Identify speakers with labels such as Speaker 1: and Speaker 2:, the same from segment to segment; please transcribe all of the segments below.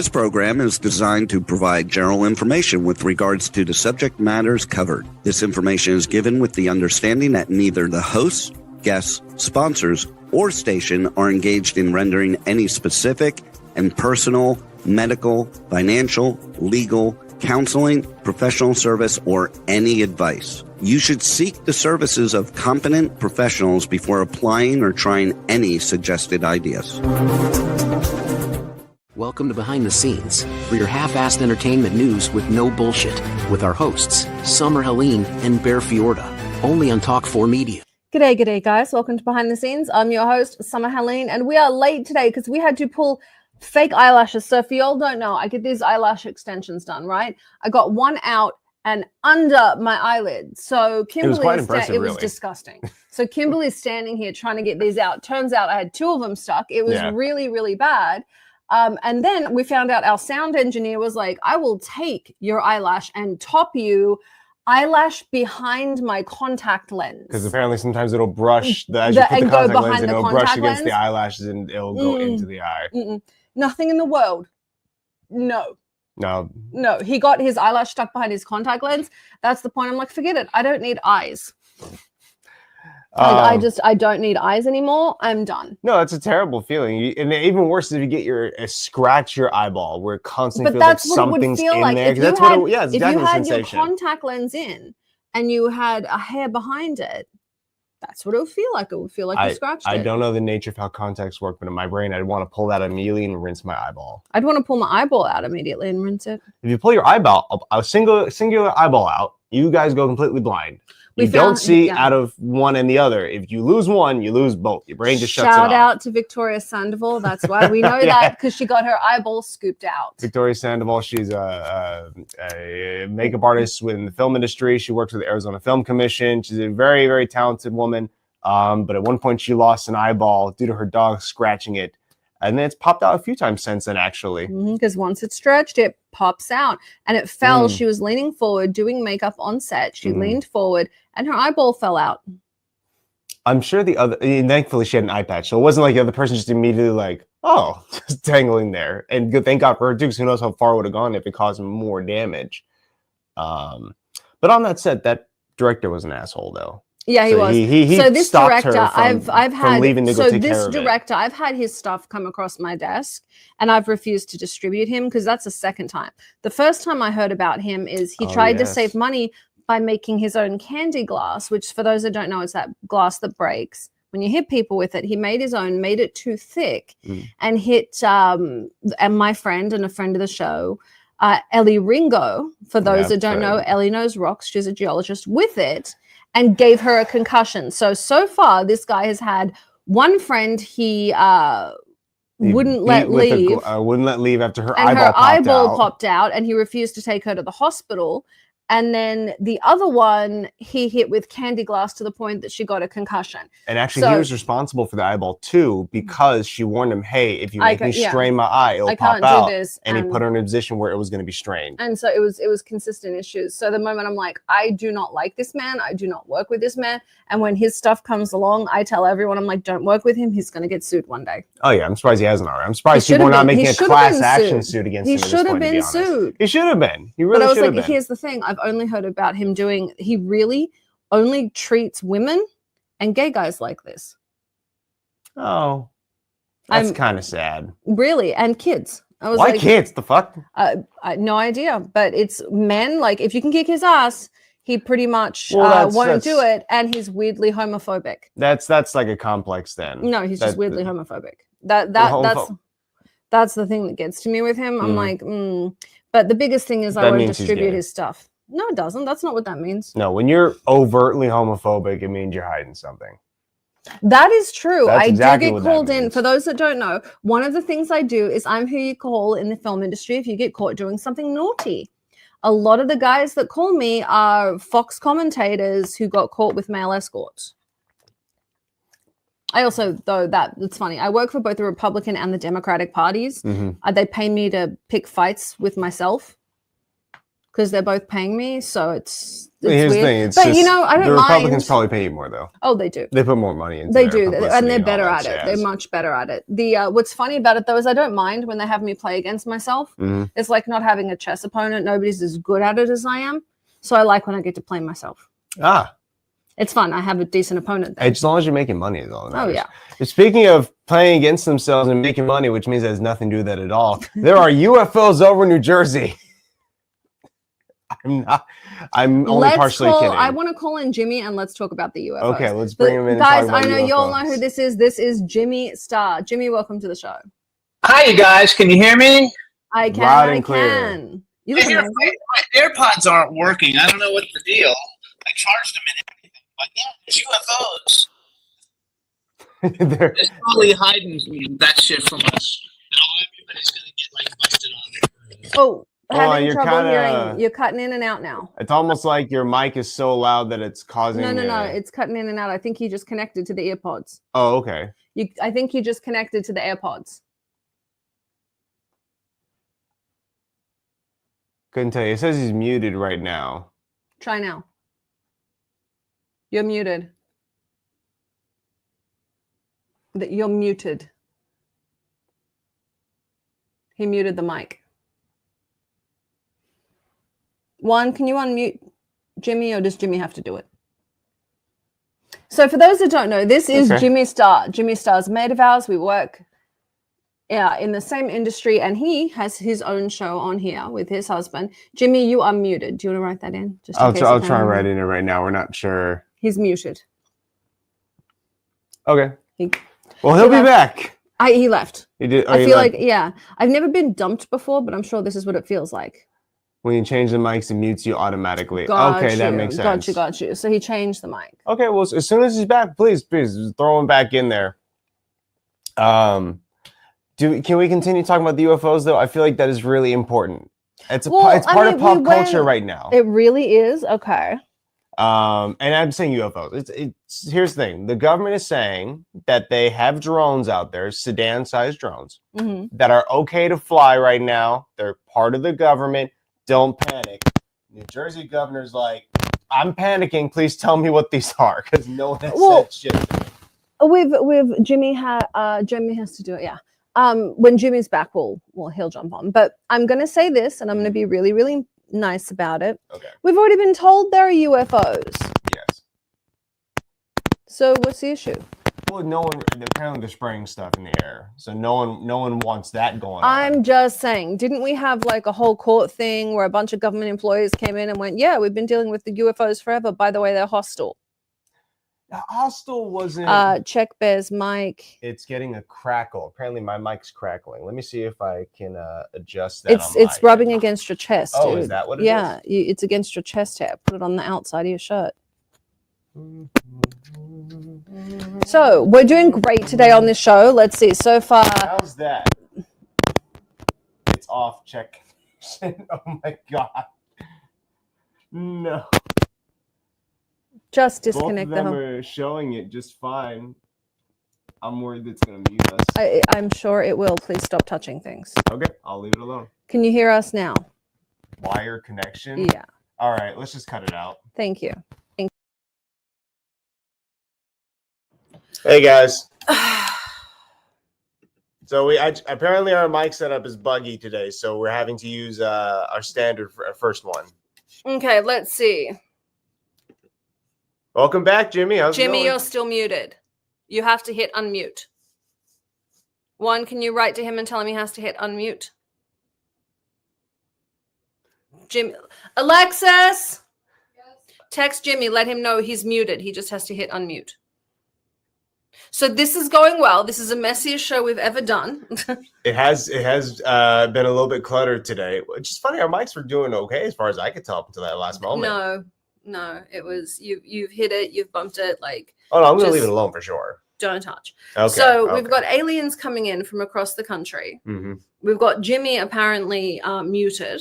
Speaker 1: This program is designed to provide general information with regards to the subject matters covered. This information is given with the understanding that neither the hosts, guests, sponsors, or station are engaged in rendering any specific and personal, medical, financial, legal, counseling, professional service, or any advice. You should seek the services of competent professionals before applying or trying any suggested ideas.
Speaker 2: Welcome to Behind the Scenes, for your half-assed entertainment news with no bullshit, with our hosts, Summer Helene and Bear Fiorda, only on Talk 4 Media.
Speaker 3: G'day guys, welcome to Behind the Scenes. I'm your host, Summer Helene, and we are late today because we had to pull fake eyelashes. So if you all don't know, I get these eyelash extensions done, right? I got one out and under my eyelid. So Kimberly,
Speaker 4: it was quite impressive,
Speaker 3: it was disgusting. So Kimberly's standing here trying to get these out. Turns out I had two of them stuck. It was really, really bad. And then we found out our sound engineer was like, I will take your eyelash and top you eyelash behind my contact lens.
Speaker 4: Because apparently sometimes it'll brush as you put the contact lens and it'll brush against the eyelashes and it'll go into the eye.
Speaker 3: Nothing in the world. No. He got his eyelash stuck behind his contact lens. That's the point. I'm like, forget it. I don't need eyes. I don't need eyes anymore. I'm done.
Speaker 4: No, that's a terrible feeling. And even worse is if you get scratch your eyeball where it constantly feels like something's in there. That's what it's exactly the sensation.
Speaker 3: If you had your contact lens in and you had a hair behind it, that's what it would feel like. It would feel like you scratched it.
Speaker 4: I don't know the nature of how contacts work, but in my brain, I'd want to pull that immediately and rinse my eyeball.
Speaker 3: I'd want to pull my eyeball out immediately and rinse it.
Speaker 4: If you pull your eyeball, a singular eyeball out, you guys go completely blind. You don't see out of one and the other. If you lose one, you lose both. Your brain just shuts it off.
Speaker 3: Shout out to Victoria Sandoval. That's why we know that, because she got her eyeball scooped out.
Speaker 4: Victoria Sandoval, she's a makeup artist within the film industry. She works with the Arizona Film Commission. She's a very, very talented woman. But at one point, she lost an eyeball due to her dog scratching it. And then it's popped out a few times since then, actually.
Speaker 3: Because once it's stretched, it pops out. And it fell. She was leaning forward, doing makeup on set. She leaned forward, and her eyeball fell out.
Speaker 4: I'm sure thankfully she had an eye patch. So it wasn't like the other person just immediately like, oh, just dangling there. And good, thank God for her too, because who knows how far it would have gone if it caused more damage. But on that said, that director was an asshole, though.
Speaker 3: Yeah, he was.
Speaker 4: He
Speaker 3: so this
Speaker 4: stopped
Speaker 3: director,
Speaker 4: her from leaving to go take care of it.
Speaker 3: I've had his stuff come across my desk, and I've refused to distribute him because that's the second time. The first time I heard about him is he tried to save money by making his own candy glass, which for those that don't know, is that glass that breaks when you hit people with it. He made his own, made it too thick, and hit and my friend and a friend of the show, Ellie Ringo. For those that don't know, Ellie knows rocks. She's a geologist with it. And gave her a concussion. So far, this guy has had one friend he wouldn't let leave.
Speaker 4: Wouldn't let leave after her
Speaker 3: eyeball popped out, and he refused to take her to the hospital. And then the other one, he hit with candy glass to the point that she got a concussion.
Speaker 4: And actually, he was responsible for the eyeball too, because she warned him, hey, if you make me strain my eye, it'll pop out. And he put her in a position where it was going to be strained.
Speaker 3: And so it was consistent issues. So the moment I'm like, I do not like this man. I do not work with this man. And when his stuff comes along, I tell everyone, I'm like, don't work with him. He's going to get sued one day.
Speaker 4: Oh, yeah. I'm surprised he hasn't already. I'm surprised people are not making a class action suit against him.
Speaker 3: He should have been sued.
Speaker 4: He should have been. He really should have been.
Speaker 3: Here's the thing. I've only heard about him he really only treats women and gay guys like this.
Speaker 4: Oh, that's kind of sad.
Speaker 3: Really, and kids.
Speaker 4: Why kids? The fuck?
Speaker 3: No idea, but it's men. Like, if you can kick his ass, he pretty much won't do it, and he's weirdly homophobic.
Speaker 4: That's like a complex then.
Speaker 3: No, he's just weirdly homophobic. That's the thing that gets to me with him. I'm like, But the biggest thing is I won't distribute his stuff. No, it doesn't. That's not what that means.
Speaker 4: No, when you're overtly homophobic, it means you're hiding something.
Speaker 3: That is true. I do get called in. For those that don't know, one of the things I do is I'm who you call in the film industry if you get caught doing something naughty. A lot of the guys that call me are Fox commentators who got caught with male escorts. I also, though, that's funny. I work for both the Republican and the Democratic parties. They pay me to pick fights with myself. because they're both paying me. So it's
Speaker 4: Here's
Speaker 3: weird.
Speaker 4: the thing. It's
Speaker 3: but
Speaker 4: just,
Speaker 3: you know, I don't
Speaker 4: the Republicans
Speaker 3: mind.
Speaker 4: probably pay you more though.
Speaker 3: Oh, they do.
Speaker 4: They put more money into
Speaker 3: They
Speaker 4: their
Speaker 3: do,
Speaker 4: publicity
Speaker 3: and they're
Speaker 4: all
Speaker 3: better
Speaker 4: that
Speaker 3: at it.
Speaker 4: jazz.
Speaker 3: They're much better at it. The what's funny about it though is I don't mind when they have me play against myself.
Speaker 4: Mhm.
Speaker 3: It's like not having a chess opponent. Nobody's as good at it as I am. So I like when I get to play myself. It's fun. I have a decent opponent there.
Speaker 4: As long as you're making money is all that matters.
Speaker 3: Oh, yeah.
Speaker 4: Speaking of playing against themselves and making money, which means it has nothing to do with that at all, there are UFOs over New Jersey. I'm only partially kidding.
Speaker 3: I want to call in Jimmy and let's talk about the UFOs.
Speaker 4: Okay, let's bring him in.
Speaker 3: Guys,
Speaker 4: and talk
Speaker 3: I know
Speaker 4: about
Speaker 3: you all know
Speaker 4: UFOs.
Speaker 3: who this is. This is Jimmy Starr. Jimmy, welcome to the show.
Speaker 5: Hi, you guys. Can you hear me?
Speaker 3: I can.
Speaker 4: Loud and
Speaker 3: I
Speaker 4: clear.
Speaker 3: can. You look amazing.
Speaker 5: My AirPods aren't working. I don't know what the deal. I charged them and everything. But yeah, there's UFOs. They're probably hiding that shit from us. You know, everybody's going to get like busted on it.
Speaker 3: Oh, having
Speaker 4: you're
Speaker 3: trouble
Speaker 4: kinda-
Speaker 3: hearing. You're cutting in and out now.
Speaker 4: It's almost like your mic is so loud that it's causing.
Speaker 3: No. It's cutting in and out. I think you just connected to the AirPods.
Speaker 4: Oh, okay.
Speaker 3: I think you just connected to the AirPods.
Speaker 4: Couldn't tell you. It says he's muted right now.
Speaker 3: Try now. You're muted. You're muted. He muted the mic. Juan, can you unmute Jimmy, or does Jimmy have to do it? So for those that don't know, this is Jimmy Starr. Jimmy Starr's a mate of ours. We work in the same industry, and he has his own show on here with his husband. Jimmy, you are muted. Do you want to write that in? Just in case
Speaker 4: I'll try and write in it right now. We're not sure.
Speaker 3: He's muted.
Speaker 4: Okay.
Speaker 3: He'll
Speaker 4: be back.
Speaker 3: He left.
Speaker 4: He did.
Speaker 3: I feel like, I've never been dumped before, but I'm sure this is what it feels like.
Speaker 4: When you change the mics, it mutes you automatically. That makes sense.
Speaker 3: Got you. So he changed the mic.
Speaker 4: Okay, well, as soon as he's back, please throw him back in there. Can we continue talking about the UFOs though? I feel like that is really important. It's part of pop culture right now.
Speaker 3: It really is. Okay.
Speaker 4: And I'm saying UFOs. Here's the thing: the government is saying that they have drones out there, sedan-sized drones, that are okay to fly right now. They're part of the government. Don't panic. New Jersey governor's like, I'm panicking. Please tell me what these are, because no one has said shit to me.
Speaker 3: With Jimmy, Jimmy has to do it. Yeah. When Jimmy's back, he'll jump on. But I'm gonna say this, and I'm gonna be really, really nice about it.
Speaker 4: Okay.
Speaker 3: We've already been told there are UFOs.
Speaker 4: Yes.
Speaker 3: So what's the issue?
Speaker 4: Well, apparently they're spraying stuff in the air, so no one wants that going on.
Speaker 3: I'm just saying, didn't we have like a whole court thing where a bunch of government employees came in and went, yeah, we've been dealing with the UFOs forever. By the way, they're hostile.
Speaker 4: Hostile wasn't.
Speaker 3: Check Bear's mic.
Speaker 4: It's getting a crackle. Apparently my mic's crackling. Let me see if I can adjust that.
Speaker 3: It's rubbing against your chest.
Speaker 4: Oh,
Speaker 3: dude.
Speaker 4: is that what it is?
Speaker 3: Yeah, it's against your chest hair. Put it on the outside of your shirt. So we're doing great today on this show. Let's see. So far,
Speaker 4: how's that? It's off. Check. Oh my god. No.
Speaker 3: Just disconnect
Speaker 4: Both of them are showing it just fine. I'm worried it's going to mute us.
Speaker 3: I'm sure it will. Please stop touching things.
Speaker 4: Okay, I'll leave it alone.
Speaker 3: Can you hear us now?
Speaker 4: Wire connection?
Speaker 3: Yeah.
Speaker 4: All right, let's just cut it out.
Speaker 3: Thank you.
Speaker 4: Hey, guys. So apparently our mic setup is buggy today, so we're having to use our standard first one.
Speaker 3: Okay, let's see.
Speaker 4: Welcome back, Jimmy. How's it
Speaker 3: Jimmy,
Speaker 4: going?
Speaker 3: you're still muted. You have to hit unmute. One, can you write to him and tell him he has to hit unmute? Jimmy, Alexis, yes. Text Jimmy. Let him know he's muted. He just has to hit unmute. So this is going well. This is the messiest show we've ever done.
Speaker 4: It has been a little bit cluttered today, which is funny. Our mics were doing okay as far as I could tell up until that last moment.
Speaker 3: No, it was you've hit it, you've bumped it, like.
Speaker 4: Oh no, I'm gonna leave it alone for sure.
Speaker 3: Don't touch.
Speaker 4: Okay.
Speaker 3: So we've got aliens coming in from across the country.
Speaker 4: Mm-hmm.
Speaker 3: We've got Jimmy apparently muted.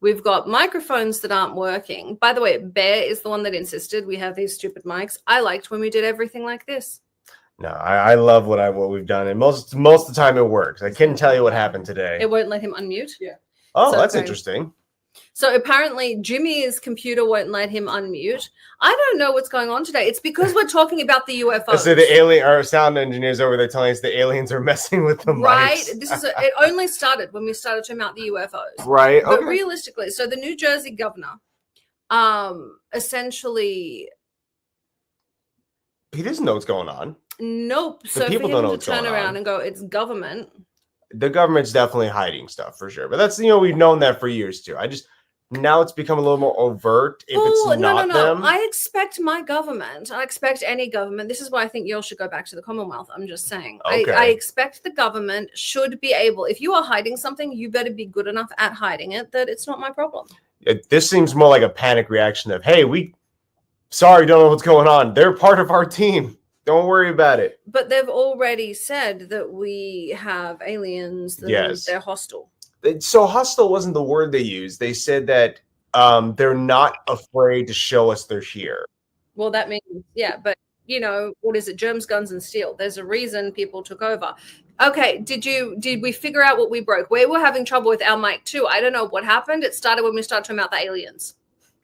Speaker 3: We've got microphones that aren't working. By the way, Bear is the one that insisted we have these stupid mics. I liked when we did everything like this.
Speaker 4: No, I love what we've done, and most of the time it works. I couldn't tell you what happened today.
Speaker 3: It won't let him unmute.
Speaker 4: Yeah. Oh, so, that's interesting.
Speaker 3: So apparently Jimmy's computer won't let him unmute. I don't know what's going on today. It's because we're talking about the UFOs.
Speaker 4: So the alien, our sound engineers over there telling us the aliens are messing with the
Speaker 3: right.
Speaker 4: mics.
Speaker 3: It only started when we started talking about the UFOs.
Speaker 4: Right.
Speaker 3: But
Speaker 4: Okay.
Speaker 3: realistically, so the New Jersey governor, essentially,
Speaker 4: he doesn't know what's going on.
Speaker 3: Nope. So for
Speaker 4: people don't know
Speaker 3: him
Speaker 4: what's
Speaker 3: to turn
Speaker 4: going
Speaker 3: around
Speaker 4: on.
Speaker 3: and go, it's government.
Speaker 4: The government's definitely hiding stuff for sure. But that's, we've known that for years too. Now it's become a little more overt if it's not them.
Speaker 3: I expect my government. I expect any government. This is why I think you all should go back to the Commonwealth. I'm just saying.
Speaker 4: Okay.
Speaker 3: I expect the government should be able, if you are hiding something, you better be good enough at hiding it that it's not my problem.
Speaker 4: This seems more like a panic reaction of, hey, sorry, don't know what's going on. They're part of our team. Don't worry about it.
Speaker 3: But they've already said that we have aliens. That they're hostile.
Speaker 4: So hostile wasn't the word they used. They said that they're not afraid to show us they're here.
Speaker 3: Well, that means, but what is it? Germs, guns, and steel. There's a reason people took over. Okay, did we figure out what we broke? We were having trouble with our mic too. I don't know what happened. It started when we started talking about the aliens.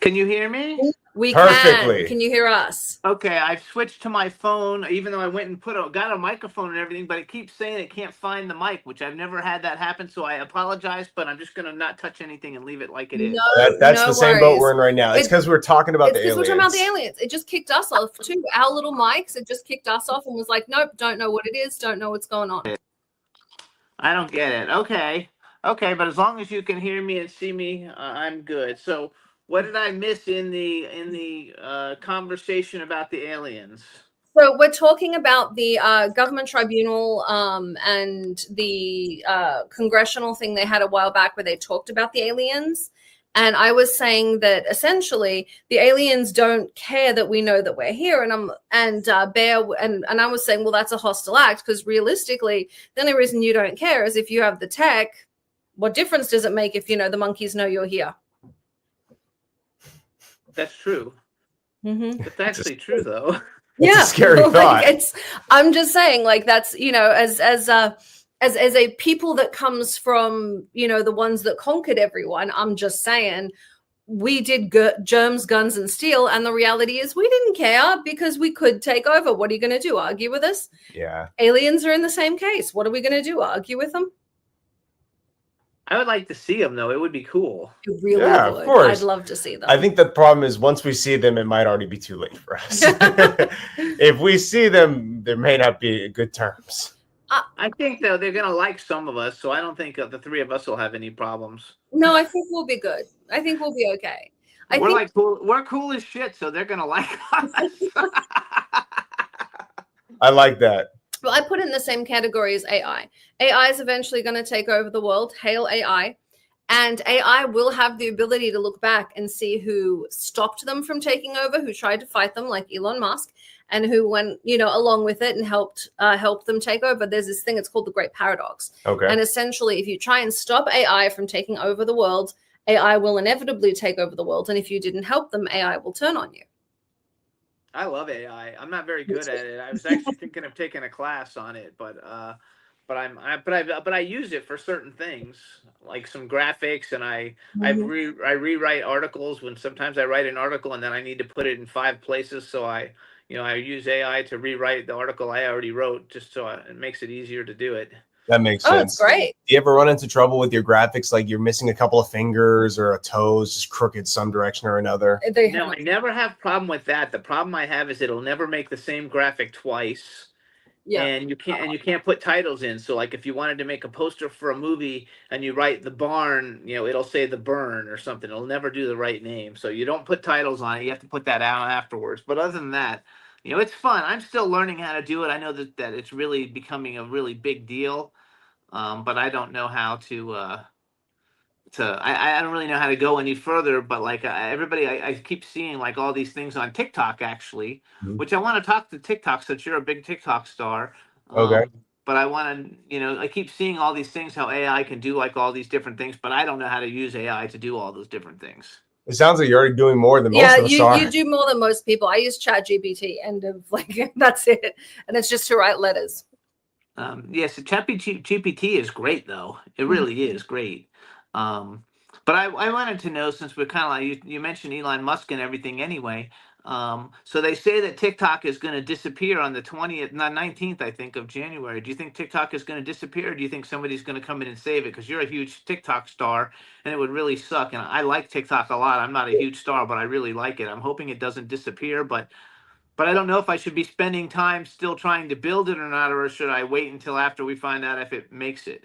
Speaker 5: Can you hear me?
Speaker 3: We
Speaker 4: Perfectly.
Speaker 3: Can you hear us?
Speaker 5: Okay, I've switched to my phone, even though I went and got a microphone and everything, but it keeps saying it can't find the mic, which I've never had that happen, so I apologize, but I'm just going to not touch anything and leave it like it is.
Speaker 4: That's the same boat we're in right now. It's because we're talking about the aliens.
Speaker 3: We're talking about the aliens. It just kicked us off too. Our little mics, it just kicked us off and was like, nope, don't know what it is, don't know what's going on.
Speaker 5: I don't get it. Okay, but as long as you can hear me and see me, I'm good. So what did I miss in the conversation about the aliens?
Speaker 3: So we're talking about the government tribunal and the congressional thing they had a while back where they talked about the aliens. And I was saying that essentially the aliens don't care that we know that we're here. And Bear and I was saying, well, that's a hostile act because realistically, the only reason you don't care is if you have the tech. What difference does it make if the monkeys know you're here?
Speaker 5: That's true.
Speaker 3: Mm-hmm.
Speaker 5: It's actually true, though.
Speaker 3: Yeah,
Speaker 4: it's a scary thought.
Speaker 3: I'm just saying, that's as a people that comes from the ones that conquered everyone. I'm just saying, we did germs, guns, and steel, and the reality is we didn't care because we could take over. What are you going to do? Argue with us?
Speaker 4: Yeah.
Speaker 3: Aliens are in the same case. What are we going to do? Argue with them?
Speaker 5: I would like to see them, though. It would be cool.
Speaker 3: It really would.
Speaker 4: Of course.
Speaker 3: I'd love to see them.
Speaker 4: I think the problem is once we see them, it might already be too late for us. If we see them, there may not be good terms.
Speaker 5: I think, though, they're going to like some of us, so I don't think the three of us will have any problems.
Speaker 3: No, I think we'll be good. I think we'll be okay.
Speaker 5: We're cool as shit, so they're going to like us.
Speaker 4: I like that.
Speaker 3: Well, I put it in the same category as AI. AI is eventually going to take over the world. Hail AI. And AI will have the ability to look back and see who stopped them from taking over, who tried to fight them, like Elon Musk, and who went, along with it and helped them take over. There's this thing, it's called the Great Paradox.
Speaker 4: Okay.
Speaker 3: And essentially, if you try and stop AI from taking over the world, AI will inevitably take over the world. And if you didn't help them, AI will turn on you.
Speaker 5: I love AI. I'm not very good at it. I was actually thinking of taking a class on it, but I use it for certain things, like some graphics, and I rewrite articles when sometimes I write an article and then I need to put it in 5 places. So I use AI to rewrite the article I already wrote, just so it makes it easier to do it.
Speaker 4: That makes sense.
Speaker 3: Oh, it's great.
Speaker 4: Do you ever run into trouble with your graphics, like you're missing a couple of fingers or a toes, just crooked some direction or another?
Speaker 5: No, I never have a problem with that. The problem I have is it'll never make the same graphic twice. Yeah. And you can't put titles in. So like if you wanted to make a poster for a movie and you write the barn, it'll say the burn or something. It'll never do the right name. So you don't put titles on it. You have to put that out afterwards. But other than that, it's fun. I'm still learning how to do it. I know that it's really becoming a really big deal. But I don't know how I don't really know how to go any further, but like everybody, I keep seeing like all these things on TikTok actually, which I want to talk to TikTok since you're a big TikTok star.
Speaker 4: Okay.
Speaker 5: But I want to, I keep seeing all these things, how AI can do like all these different things, but I don't know how to use AI to do all those different things.
Speaker 4: It sounds like you're already doing more than most of us are.
Speaker 3: You do more than most people. I use ChatGPT, that's it. And it's just to write letters.
Speaker 5: Yes, ChatGPT is great though. It really is great. But I wanted to know, since we're kind of like, you mentioned Elon Musk and everything anyway. So they say that TikTok is going to disappear on the 20th, not 19th, I think, of January. Do you think TikTok is going to disappear, or do you think somebody's going to come in and save it? Because you're a huge TikTok star, and it would really suck. And I like TikTok a lot. I'm not a huge star, but I really like it. I'm hoping it doesn't disappear, but I don't know if I should be spending time still trying to build it or not, or should I wait until after we find out if it makes it?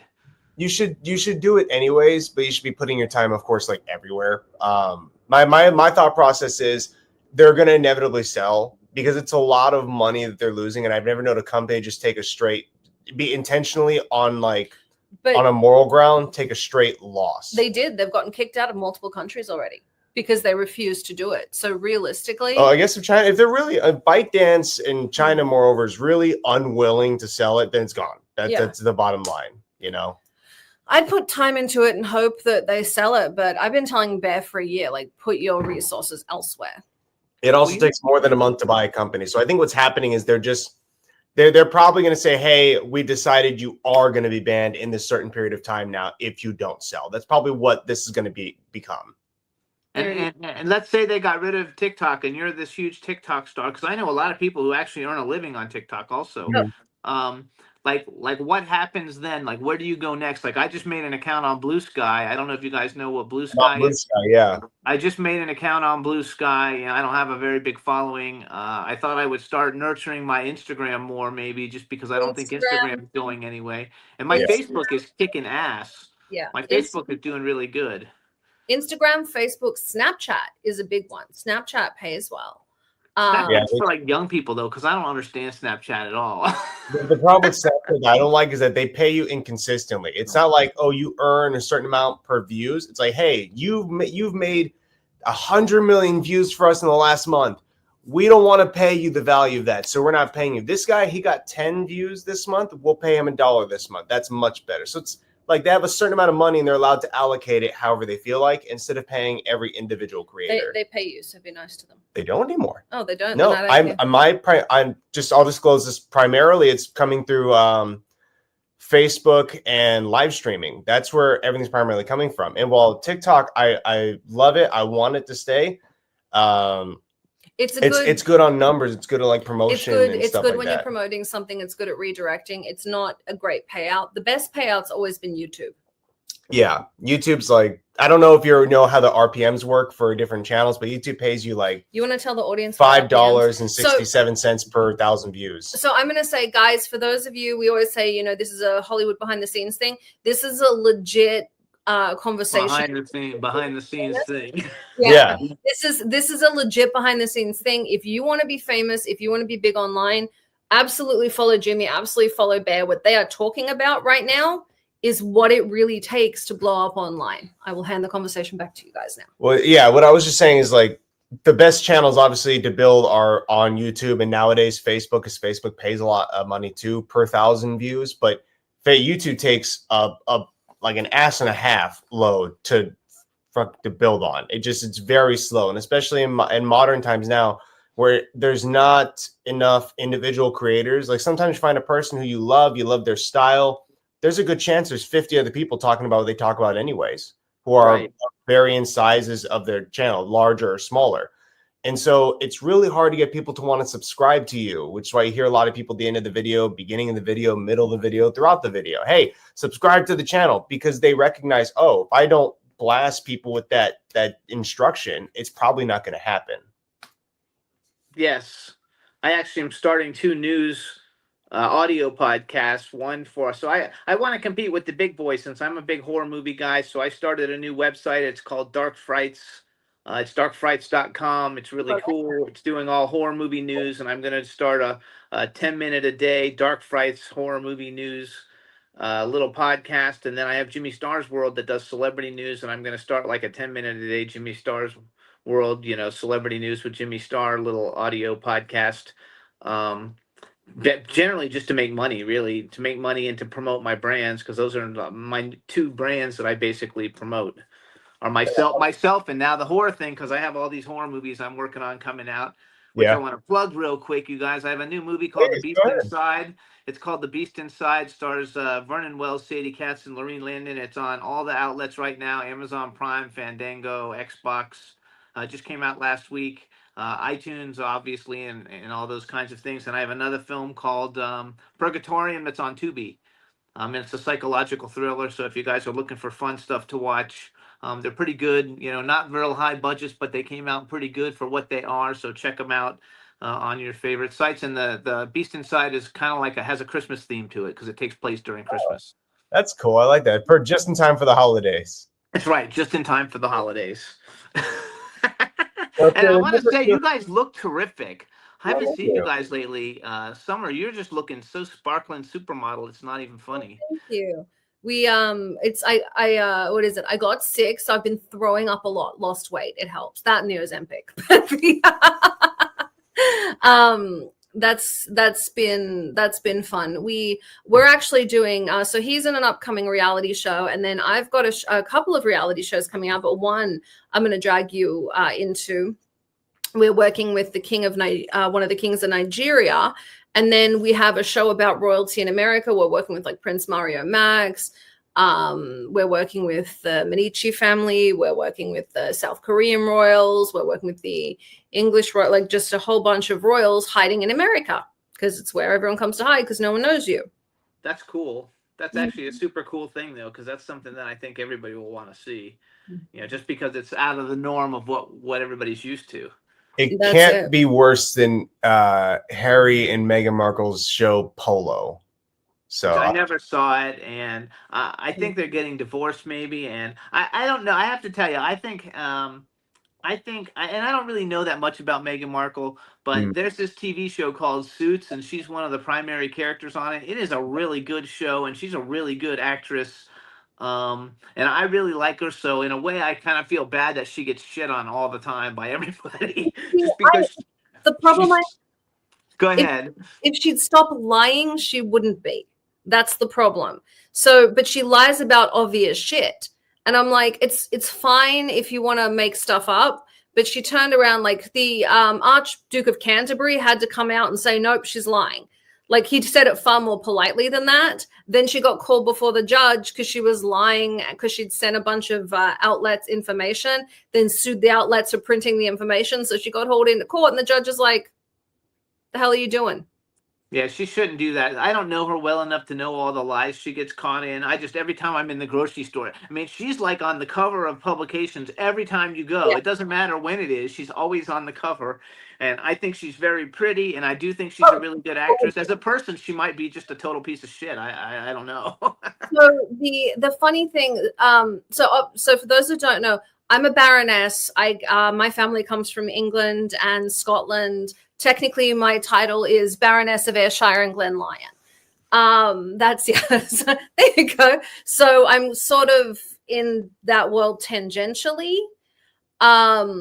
Speaker 4: You should do it anyways, but you should be putting your time, of course, like everywhere. My thought process is they're going to inevitably sell because it's a lot of money that they're losing, and I've never known a company just take a straight, be intentionally on on a moral ground, take a straight loss.
Speaker 3: They've gotten kicked out of multiple countries already because they refuse to do it. So realistically,
Speaker 4: I guess if they're really ByteDance in China, moreover, is really unwilling to sell it, then it's gone. That's the bottom line,
Speaker 3: I'd put time into it and hope that they sell it, but I've been telling Bear for a year, like, put your resources elsewhere.
Speaker 4: It also takes more than a month to buy a company. So I think what's happening is they're probably going to say, hey, we decided you are going to be banned in this certain period of time now if you don't sell. That's probably what this is going to become.
Speaker 5: And let's say they got rid of TikTok and you're this huge TikTok star, because I know a lot of people who actually earn a living on TikTok also. Like what happens then? Like, where do you go next? Like, I just made an account on Blue Sky. I don't know if you guys know what Blue Sky is.
Speaker 4: Yeah.
Speaker 5: I just made an account on Blue Sky. I don't have a very big following. I thought I would start nurturing my Instagram more, maybe, just because I don't think Instagram is going anyway. And my Facebook is kicking ass.
Speaker 3: Yeah.
Speaker 5: My Facebook is doing really good.
Speaker 3: Instagram, Facebook, Snapchat is a big one. Snapchat pays well.
Speaker 5: Snapchat's for like young people though, because I don't understand Snapchat at all.
Speaker 4: The problem with Snapchat I don't like is that they pay you inconsistently. It's not like, oh, you earn a certain amount per views. It's like, hey, you've made 100 million views for us in the last month. We don't want to pay you the value of that, so we're not paying you. This guy, he got 10 views this month. We'll pay him $1 this month. That's much better. So it's like they have a certain amount of money and they're allowed to allocate it however they feel like instead of paying every individual creator.
Speaker 3: They pay you, so be nice to them.
Speaker 4: They don't anymore.
Speaker 3: Oh, they don't.
Speaker 4: No, I'll disclose this primarily. It's coming through Facebook and live streaming. That's where everything's primarily coming from. And while TikTok, I love it. I want it to stay. It's good on numbers. It's good at like promotion.
Speaker 3: It's good when you're promoting something. It's good at redirecting. It's not a great payout. The best payout's always been YouTube.
Speaker 4: Yeah, YouTube's like, I don't know if you know how the RPMs work for different channels, but YouTube pays you like,
Speaker 3: you want to tell the audience
Speaker 4: $5.67 per 1,000 views.
Speaker 3: So I'm going to say, guys, for those of you, we always say, this is a Hollywood behind the scenes thing. This is a legit conversation
Speaker 5: behind the scenes thing.
Speaker 3: Yeah. This is a legit behind the scenes thing. If you want to be famous, if you want to be big online, absolutely follow Jimmy, absolutely follow Bear. What they are talking about right now is what it really takes to blow up online. I will hand the conversation back to you guys now.
Speaker 4: Well, yeah, what I was just saying is like the best channels obviously to build are on YouTube and nowadays Facebook, because Facebook pays a lot of money too per 1,000 views, but YouTube takes like an ass and a half load to build on. It's very slow. And especially in modern times now where there's not enough individual creators, like sometimes you find a person who you love their style. There's a good chance there's 50 other people talking about what they talk about anyways, who are varying sizes of their channel, larger or smaller. And so it's really hard to get people to want to subscribe to you, which is why you hear a lot of people at the end of the video, beginning of the video, middle of the video, throughout the video. Hey, subscribe to the channel, because they recognize, oh, if I don't blast people with that instruction, it's probably not going to happen.
Speaker 5: Yes. I actually am starting 2 news audio podcasts. I want to compete with the big boys since I'm a big horror movie guy. So I started a new website. It's called Dark Frights. It's darkfrights.com. It's really cool. It's doing all horror movie news, and I'm going to start a 10-minute a day Dark Frights horror movie news little podcast. And then I have Jimmy Star's World that does celebrity news, and I'm going to start like a 10-minute a day Jimmy Star's World, celebrity news with Jimmy Star, little audio podcast. Generally just to make money, really, to make money and to promote my brands, because those are my 2 brands that I basically promote. Or myself, and now the horror thing, because I have all these horror movies I'm working on coming out. which I want to plug real quick, you guys. I have a new movie called The Beast Inside. It's called The Beast Inside. Stars Vernon Wells, Sadie Katz, and Lorene Landon. It's on all the outlets right now: Amazon Prime, Fandango, Xbox. Just came out last week. iTunes, obviously, and all those kinds of things. And I have another film called Purgatorium that's on Tubi. It's a psychological thriller. So if you guys are looking for fun stuff to watch, they're pretty good. You know, not real high budgets, but they came out pretty good for what they are. So check them out on your favorite sites. And the Beast Inside is kind of like has a Christmas theme to it because it takes place during Christmas.
Speaker 4: That's cool. I like that. Just in time for the holidays.
Speaker 5: That's right. Just in time for the holidays. And I want to say, you guys look terrific. I haven't seen you guys lately. Summer, you're just looking so sparkling supermodel. It's not even funny.
Speaker 3: Thank you. We what is it? I got sick, so I've been throwing up a lot, lost weight. It helps. That and the Ozempic. That's been fun. We're actually doing so he's in an upcoming reality show, and then I've got a couple of reality shows coming out, but one I'm going to drag you into. We're working with the king of one of the kings of Nigeria, and then we have a show about royalty in America. We're working with like Prince Mario Max. We're working with the Medici family. We're working with the South Korean royals. We're working with the English royal, like just a whole bunch of royals hiding in America because it's where everyone comes to hide because no one knows you.
Speaker 5: That's cool. That's actually a super cool thing, though, because that's something that I think everybody will want to see. You know, just because it's out of the norm of what everybody's used to.
Speaker 4: It can't be worse than Harry and Meghan Markle's show Polo. So
Speaker 5: I never saw it, and I think they're getting divorced, maybe. And I don't know. I have to tell you, I think, and I don't really know that much about Meghan Markle, but there's this TV show called Suits, and she's one of the primary characters on it. It is a really good show, and she's a really good actress. And I really like her, so in a way, I kind of feel bad that she gets shit on all the time by everybody. Just because
Speaker 3: the problem
Speaker 5: go ahead.
Speaker 3: If she'd stop lying, she wouldn't be. That's the problem. So, but she lies about obvious shit, and I'm like, it's fine if you want to make stuff up. But she turned around, like the Archduke of Canterbury had to come out and say, nope, she's lying. Like he'd said it far more politely than that. Then she got called before the judge because she was lying because she'd sent a bunch of outlets information, then sued the outlets for printing the information. So she got hauled into court, and the judge is like, the hell are you doing?
Speaker 5: Yeah, she shouldn't do that. I don't know her well enough to know all the lies she gets caught in. Every time I'm in the grocery store, I mean, she's like on the cover of publications every time you go. Yeah. It doesn't matter when it is. She's always on the cover. And I think she's very pretty, and I do think she's a really good actress. As a person, she might be just a total piece of shit. I don't know.
Speaker 3: So the funny thing, so for those who don't know, I'm a baroness. My family comes from England and Scotland. Technically, my title is Baroness of Ayrshire and Glenlyon. That's so there you go. So I'm sort of in that world tangentially. I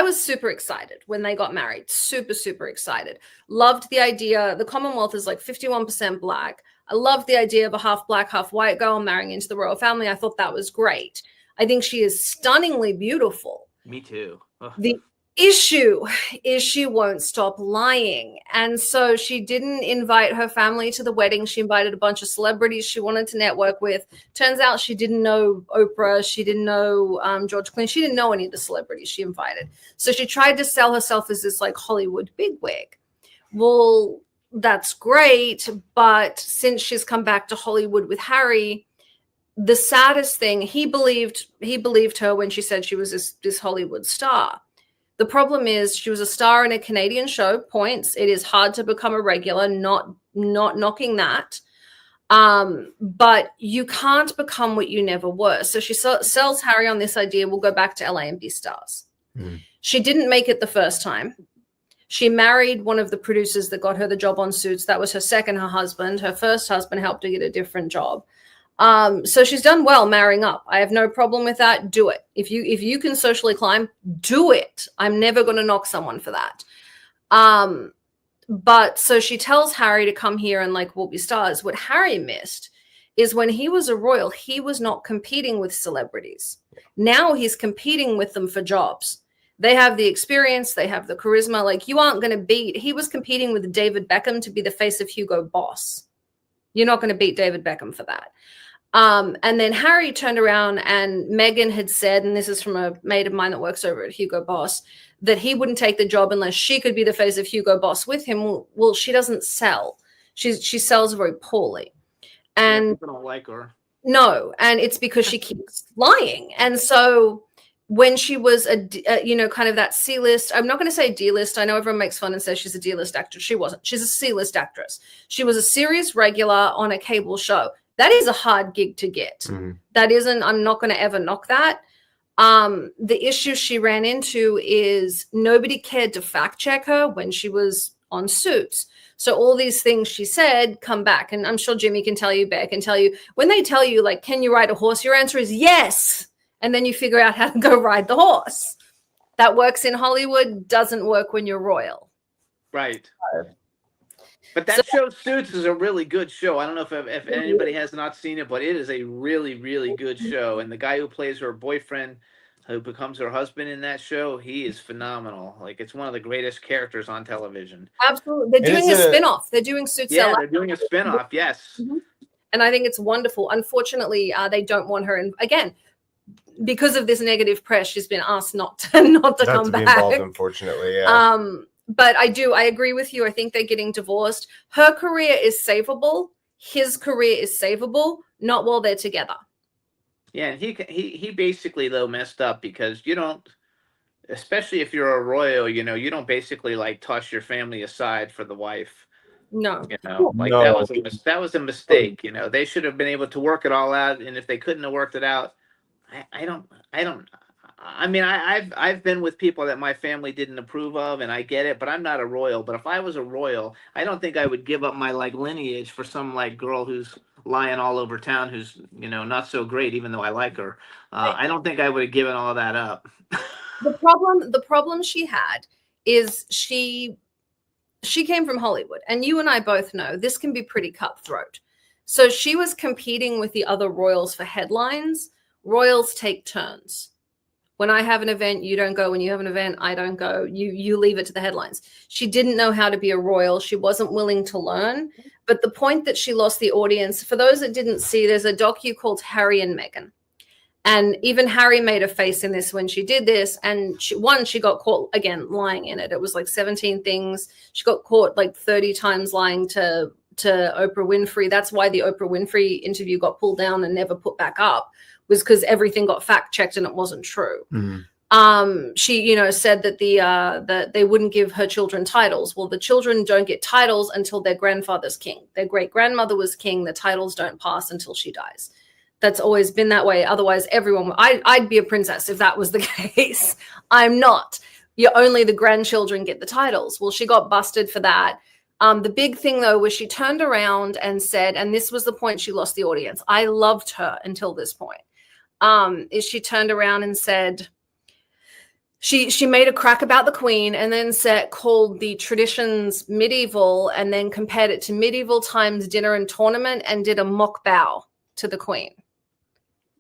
Speaker 3: was super excited when they got married. Super, super excited. Loved the idea. The Commonwealth is like 51% black. I loved the idea of a half black, half white girl marrying into the royal family. I thought that was great. I think she is stunningly beautiful.
Speaker 5: Me too. Ugh.
Speaker 3: The issue is she won't stop lying. And so she didn't invite her family to the wedding. She invited a bunch of celebrities she wanted to network with. Turns out she didn't know Oprah. She didn't know George Clooney. She didn't know any of the celebrities she invited. So she tried to sell herself as this like Hollywood bigwig. Well, that's great. But since she's come back to Hollywood with Harry, the saddest thing, he believed her when she said she was this Hollywood star. The problem is she was a star in a Canadian show, points. It is hard to become a regular, not knocking that. But you can't become what you never were. So she sells Harry on this idea, we'll go back to LA and be stars. She didn't make it the first time. She married one of the producers that got her the job on Suits. That was her second husband. Her first husband helped her get a different job. So she's done well marrying up. I have no problem with that. Do it. If you can socially climb, do it. I'm never going to knock someone for that. But so she tells Harry to come here and like, we'll be stars. What Harry missed is when he was a royal, he was not competing with celebrities. Now he's competing with them for jobs. They have the experience, they have the charisma. Like, you aren't going to beat. He was competing with David Beckham to be the face of Hugo Boss. You're not going to beat David Beckham for that. And then Harry turned around, and Meghan had said, and this is from a mate of mine that works over at Hugo Boss, that he wouldn't take the job unless she could be the face of Hugo Boss with him. Well, she doesn't sell. She sells very poorly. And
Speaker 5: people don't like her.
Speaker 3: No, and it's because she keeps lying. And so when she was kind of that C-list, I'm not going to say D-list. I know everyone makes fun and says she's a D-list actress. She wasn't. She's a C-list actress. She was a serious regular on a cable show. That is a hard gig to get. Mm-hmm. That isn't, I'm not going to ever knock that. The issue she ran into is nobody cared to fact check her when she was on Suits. So all these things she said come back. And I'm sure Jimmy can tell you, Beck can tell you, when they tell you, like, can you ride a horse? Your answer is yes. And then you figure out how to go ride the horse. That works in Hollywood, doesn't work when you're royal.
Speaker 5: Right. But that show Suits is a really good show. I don't know if anybody has not seen it, but it is a really, really good show. And the guy who plays her boyfriend, who becomes her husband in that show, he is phenomenal. Like, it's one of the greatest characters on television.
Speaker 3: Absolutely. They're doing a spinoff. They're doing Suits.
Speaker 5: Yeah, they're doing a spinoff, yes.
Speaker 3: Mm-hmm. And I think it's wonderful. Unfortunately, they don't want her. And again, because of this negative press, she's been asked not to come back. Involved,
Speaker 4: unfortunately, yeah.
Speaker 3: But I agree with you. I think they're getting divorced. Her career is savable. His career is savable, not while they're together.
Speaker 5: Yeah, and he basically, though, messed up because you don't, especially if you're a royal, you don't basically, like, toss your family aside for the wife.
Speaker 3: No.
Speaker 5: That was a mistake. They should have been able to work it all out, and if they couldn't have worked it out, I've been with people that my family didn't approve of, and I get it, but I'm not a royal. But if I was a royal, I don't think I would give up my, like, lineage for some, like, girl who's lying all over town, who's, not so great, even though I like her. I don't think I would have given all that up.
Speaker 3: The problem she had is she came from Hollywood, and you and I both know this can be pretty cutthroat. So she was competing with the other royals for headlines. Royals take turns. When I have an event, you don't go. When you have an event, I don't go. You leave it to the headlines. She didn't know how to be a royal. She wasn't willing to learn. But the point that she lost the audience, for those that didn't see, there's a docu called Harry and Meghan. And even Harry made a face in this when she did this. And she got caught, again, lying in it. It was like 17 things. She got caught like 30 times lying to Oprah Winfrey. That's why the Oprah Winfrey interview got pulled down and never put back up, was because everything got fact checked and it wasn't true. Mm-hmm. She, said that that they wouldn't give her children titles. Well, the children don't get titles until their grandfather's king. Their great grandmother was king. The titles don't pass until she dies. That's always been that way. Otherwise, I'd be a princess if that was the case. I'm not. Only the grandchildren get the titles. Well, she got busted for that. The big thing, though, was she turned around and said, and this was the point she lost the audience. I loved her until this point. Is she turned around and said, she made a crack about the Queen and then called the traditions medieval and then compared it to medieval times dinner and tournament and did a mock bow to the Queen.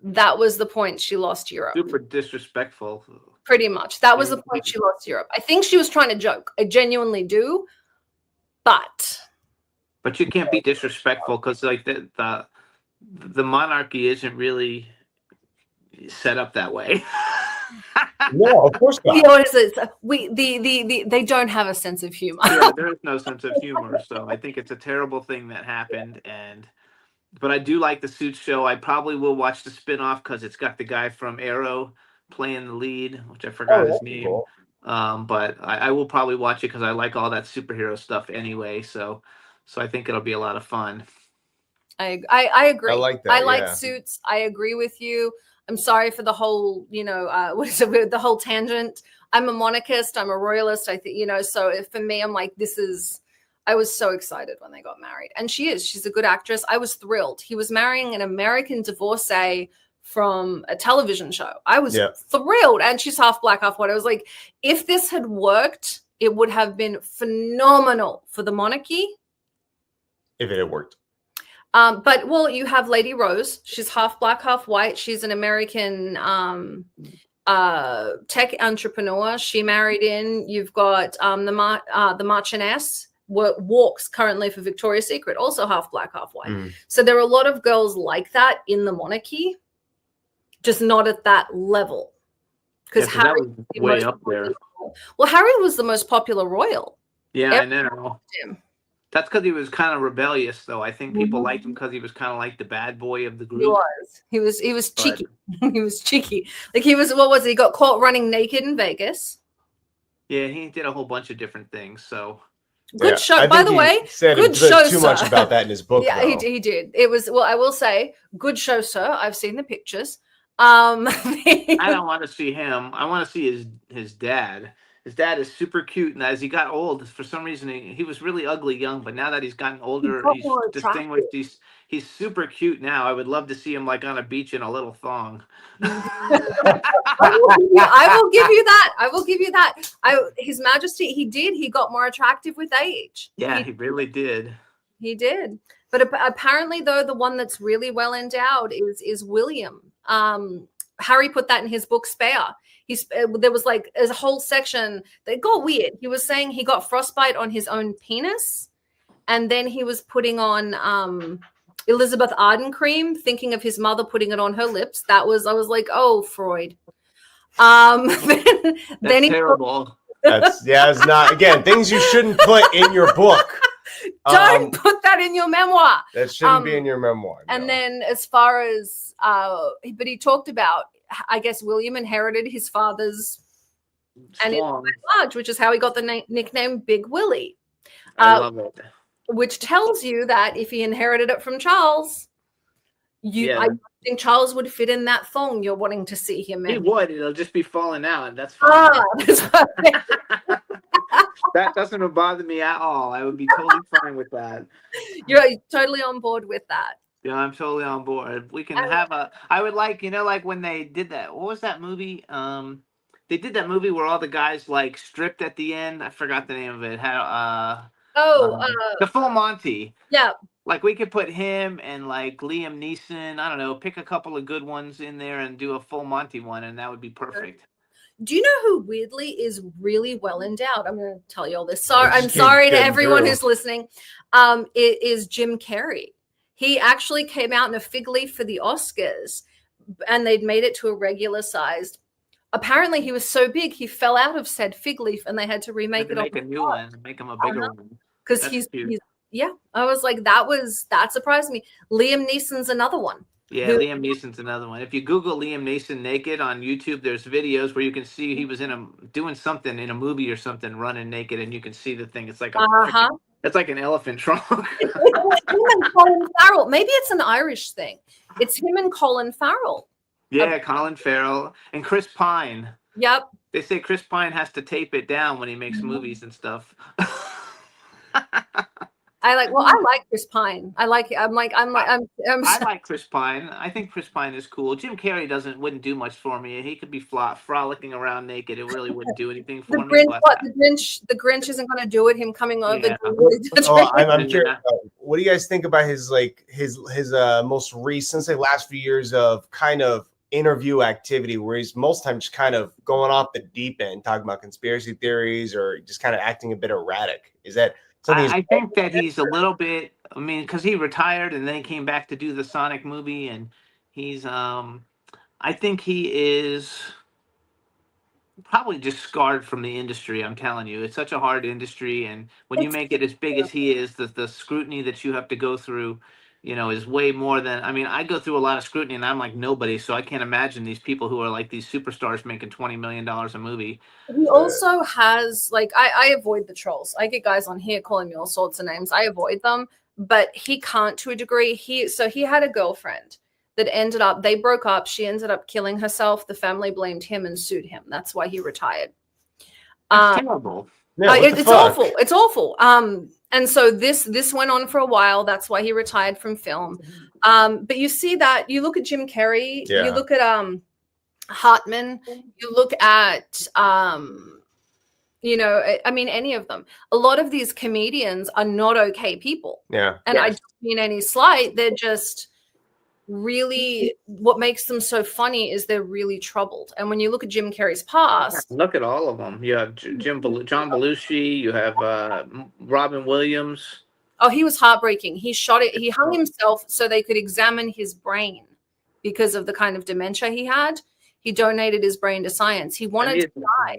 Speaker 3: That was the point she lost Europe.
Speaker 5: Super disrespectful.
Speaker 3: Pretty much. That was the point she lost Europe. I think she was trying to joke. I genuinely do. But
Speaker 5: you can't be disrespectful because, like, the monarchy isn't really set up that way.
Speaker 4: No, of course not.
Speaker 3: They don't have a sense of humor.
Speaker 5: Yeah, there is no sense of humor. So I think it's a terrible thing that happened. But I do like the Suits show. I probably will watch the spinoff because it's got the guy from Arrow playing the lead, which I forgot his name. Cool. But I will probably watch it because I like all that superhero stuff anyway. So I think it'll be a lot of fun.
Speaker 3: I agree.
Speaker 4: I like that.
Speaker 3: I like Suits. I agree with you. I'm sorry for the whole, the whole tangent. I'm a monarchist. I'm a royalist. I think, so for me, I'm like, I was so excited when they got married. And she's a good actress. I was thrilled. He was marrying an American divorcee from a television show. I was thrilled. And she's half black, half white. I was like, if this had worked, it would have been phenomenal for the monarchy.
Speaker 4: If it had worked.
Speaker 3: But you have Lady Rose. She's half black, half white. She's an American tech entrepreneur. She married in. You've got the Marchioness walks currently for Victoria's Secret, also half black, half white. So there are a lot of girls like that in the monarchy, just not at that level. Because Harry
Speaker 5: was way up there.
Speaker 3: Well, Harry was the most popular royal.
Speaker 5: Yeah, I know. That's because he was kind of rebellious, though. I think people liked him because he was kind of like the bad boy of the group.
Speaker 3: He was cheeky. He was cheeky. Like he was. What was he? He got caught running naked in Vegas.
Speaker 5: Yeah, he did a whole bunch of different things. So
Speaker 3: good show. By the way, good show.
Speaker 4: Too much about that in his book.
Speaker 3: Yeah, he did. It was. Well, I will say, good show, sir. I've seen the pictures. I
Speaker 5: don't want to see him. I want to see his dad. His dad is super cute, and as he got old, for some reason he was really ugly young, but now that he's gotten older, he's distinguished. He's super cute now. I would love to see him like on a beach in a little thong.
Speaker 3: I will give you that. I will give you that. His Majesty, he got more attractive with age.
Speaker 5: Yeah, he really did.
Speaker 3: He did. But apparently, though, the one that's really well endowed is William. Harry put that in his book Spare. There was like a whole section that got weird. He was saying he got frostbite on his own penis, and then he was putting on Elizabeth Arden cream, thinking of his mother putting it on her lips. I was like, oh, Freud.
Speaker 5: That's terrible.
Speaker 4: It's not, again, things you shouldn't put in your book.
Speaker 3: Don't put that in your memoir.
Speaker 4: That shouldn't be in your memoir.
Speaker 3: And then as far as, but he talked about, I guess William inherited his father's and it's large, which is how he got the nickname Big Willie.
Speaker 5: I love it.
Speaker 3: Which tells you that if he inherited it from Charles, I think Charles would fit in that thong you're wanting to see him in.
Speaker 5: He would. It'll just be falling out. That's fine. That doesn't bother me at all. I would be totally fine with that.
Speaker 3: You're totally on board with that.
Speaker 5: Yeah, I'm totally on board. We can have I would like, like when they did that. What was that movie? They did that movie where all the guys like stripped at the end. I forgot the name of it. The Full Monty.
Speaker 3: Yeah.
Speaker 5: Like we could put him and like Liam Neeson. I don't know. Pick a couple of good ones in there and do a Full Monty one, and that would be perfect.
Speaker 3: Do you know who weirdly is really well endowed? I'm going to tell you all this. I'm sorry to everyone who's listening. It is Jim Carrey. He actually came out in a fig leaf for the Oscars, and they'd made it to a regular sized. Apparently, he was so big he fell out of said fig leaf, and they had to remake it.
Speaker 5: Make a new one, make him a bigger one.
Speaker 3: Because he's I was like, that surprised me. Liam Neeson's another one.
Speaker 5: Yeah, Liam Neeson's another one. If you Google Liam Neeson naked on YouTube, there's videos where you can see he was doing something in a movie or something, running naked, and you can see the thing. It's like it's like an elephant trunk.
Speaker 3: It's him and Colin Farrell. Maybe it's an Irish thing. It's him and Colin Farrell.
Speaker 5: Yeah, Colin Farrell and Chris Pine.
Speaker 3: Yep.
Speaker 5: They say Chris Pine has to tape it down when he makes movies and stuff.
Speaker 3: I like Chris Pine. I like
Speaker 5: Chris Pine. I think Chris Pine is cool. Jim Carrey wouldn't do much for me. He could be frolicking around naked. It really wouldn't do anything for me.
Speaker 3: The Grinch isn't going to do it. Him coming over.
Speaker 4: Yeah. I'm curious. What do you guys think about his most recent, say, last few years of kind of interview activity, where he's most of the time just kind of going off the deep end, talking about conspiracy theories or just kind of acting a bit erratic? Is that?
Speaker 5: I think that he's a little bit, because he retired and then he came back to do the Sonic movie, and he's, I think he is probably just scarred from the industry. I'm telling you, it's such a hard industry, and when you make it as big as he is, the scrutiny that you have to go through, is way more than, I go through a lot of scrutiny and I'm like nobody, so I can't imagine these people who are like these superstars making $20 million a movie.
Speaker 3: He also has, I avoid the trolls. I get guys on here calling me all sorts of names. I avoid them, but he can't to a degree. He had a girlfriend that they broke up. She ended up killing herself. The family blamed him and sued him. That's why he retired.
Speaker 5: That's terrible.
Speaker 4: Yeah,
Speaker 3: it's awful. It's awful. And so this went on for a while. That's why he retired from film. But you see that, you look at Jim Carrey, you look at Hartman, you look at any of them. A lot of these comedians are not okay people.
Speaker 4: Yeah.
Speaker 3: And I don't mean any slight. They're just really, what makes them so funny is they're really troubled. And when you look at Jim Carrey's past,
Speaker 5: look at all of them. You have John Belushi. You have Robin Williams.
Speaker 3: Oh, he was heartbreaking. He shot it. He hung himself so they could examine his brain because of the kind of dementia he had. He donated his brain to science. He wanted to die.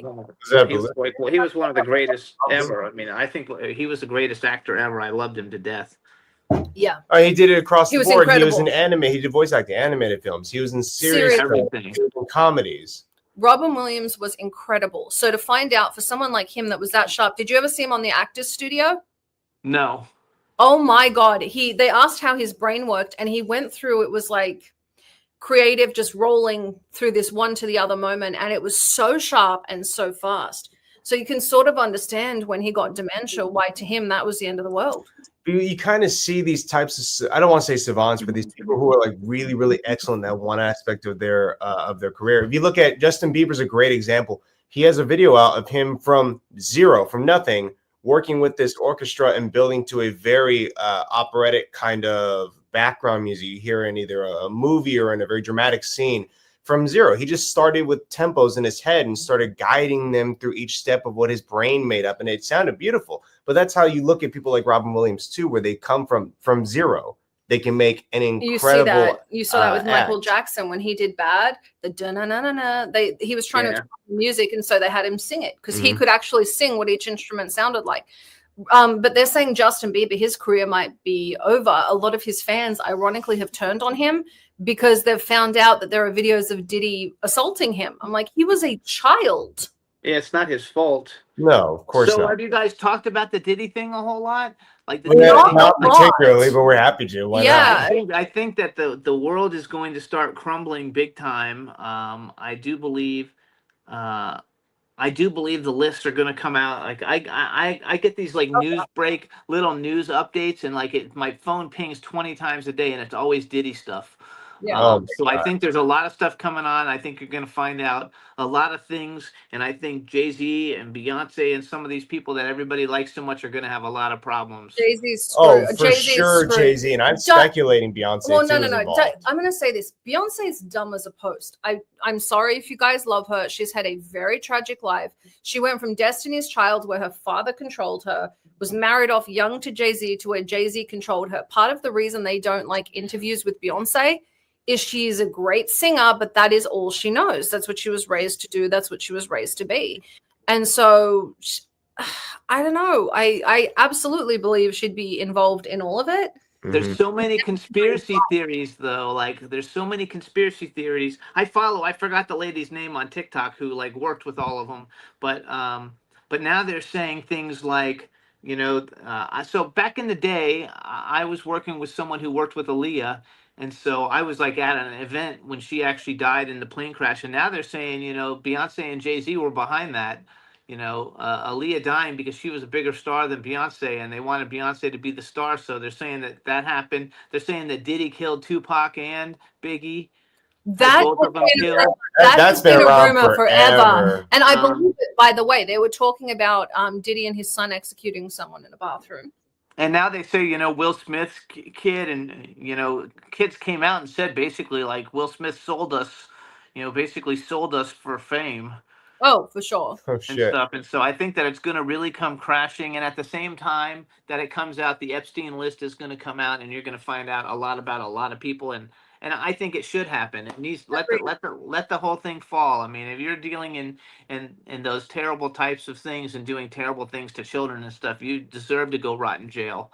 Speaker 5: He was one of the greatest ever. I mean, I think he was the greatest actor ever. I loved him to death.
Speaker 3: Yeah.
Speaker 4: He did it across the board.
Speaker 3: Incredible.
Speaker 4: He was in anime. He did voice acting, animated films. He was in serious comedies.
Speaker 3: Robin Williams was incredible. So to find out for someone like him that was that sharp, did you ever see him on the Actors Studio?
Speaker 5: No.
Speaker 3: Oh my God. They asked how his brain worked, and he went through, it was like creative, just rolling through this one to the other moment. And it was so sharp and so fast. So you can sort of understand when he got dementia, why to him that was the end of the world.
Speaker 4: You kind of see these types of, I don't want to say savants, but these people who are like really, really excellent at one aspect of their career. If you look at Justin Bieber's a great example. He has a video out of him from zero, from nothing, working with this orchestra and building to a very operatic kind of background music you hear in either a movie or in a very dramatic scene from zero. He just started with tempos in his head and started guiding them through each step of what his brain made up, and it sounded beautiful. But that's how you look at people like Robin Williams too, where they come from zero. They can make an incredible.
Speaker 3: You saw that with Michael Jackson when he did Bad. The da-na-na-na-na. He was trying to talk music, and so they had him sing it because he could actually sing what each instrument sounded like. But they're saying Justin Bieber, his career might be over. A lot of his fans, ironically, have turned on him because they've found out that there are videos of Diddy assaulting him. I'm like, he was a child.
Speaker 5: Yeah, it's not his fault.
Speaker 4: No, of course not.
Speaker 5: So have you guys talked about the Diddy thing a whole lot? Like
Speaker 4: not particularly, but we're happy to. Why
Speaker 5: not? I think that the world is going to start crumbling big time. I do believe the lists are going to come out. Like I get these like little news updates, and like my phone pings 20 times a day, and it's always Diddy stuff.
Speaker 3: Yeah.
Speaker 5: So I think there's a lot of stuff coming on. I think you're going to find out a lot of things. And I think Jay-Z and Beyonce and some of these people that everybody likes so much are going to have a lot
Speaker 3: lot. Jay-Z's
Speaker 4: screwed. Oh, for sure, Jay-Z. And I'm speculating Beyonce.
Speaker 3: Well, no. I'm going to say this. Beyonce's dumb as a post. I'm sorry if you guys love her. She's had a very tragic life. She went from Destiny's Child, where her father controlled her, was married off young to Jay-Z, to where Jay-Z controlled her. Part of the reason they don't like interviews with Beyonce is she's a great singer, but that is all she knows. That's what she was raised to do. That's what she was raised to be. And so, I don't know. I absolutely believe she'd be involved in all of it.
Speaker 5: There's so many conspiracy theories, though. Like, there's so many conspiracy theories. I forgot the lady's name on TikTok who like worked with all of them. But now they're saying things like, so back in the day, I was working with someone who worked with Aaliyah. And so I was like at an event when she actually died in the plane crash. And now they're saying, Beyonce and Jay-Z were behind that, Aaliyah dying because she was a bigger star than Beyonce, and they wanted Beyonce to be the star. So they're saying that happened. They're saying that Diddy killed Tupac and Biggie.
Speaker 3: That's been a rumor forever. And I believe it, by the way. They were talking about Diddy and his son executing someone in a bathroom.
Speaker 5: And now they say, Will Smith's kid and, kids came out and said basically like Will Smith sold us, basically sold us for fame.
Speaker 3: Oh, for sure.
Speaker 4: Oh, shit.
Speaker 5: Stuff. And so I think that it's going to really come crashing. And at the same time that it comes out, the Epstein list is going to come out, and you're going to find out a lot about a lot of people. And I think it should happen. It needs let the whole thing fall. I mean, if you're dealing in those terrible types of things and doing terrible things to children and stuff, you deserve to go rot in jail.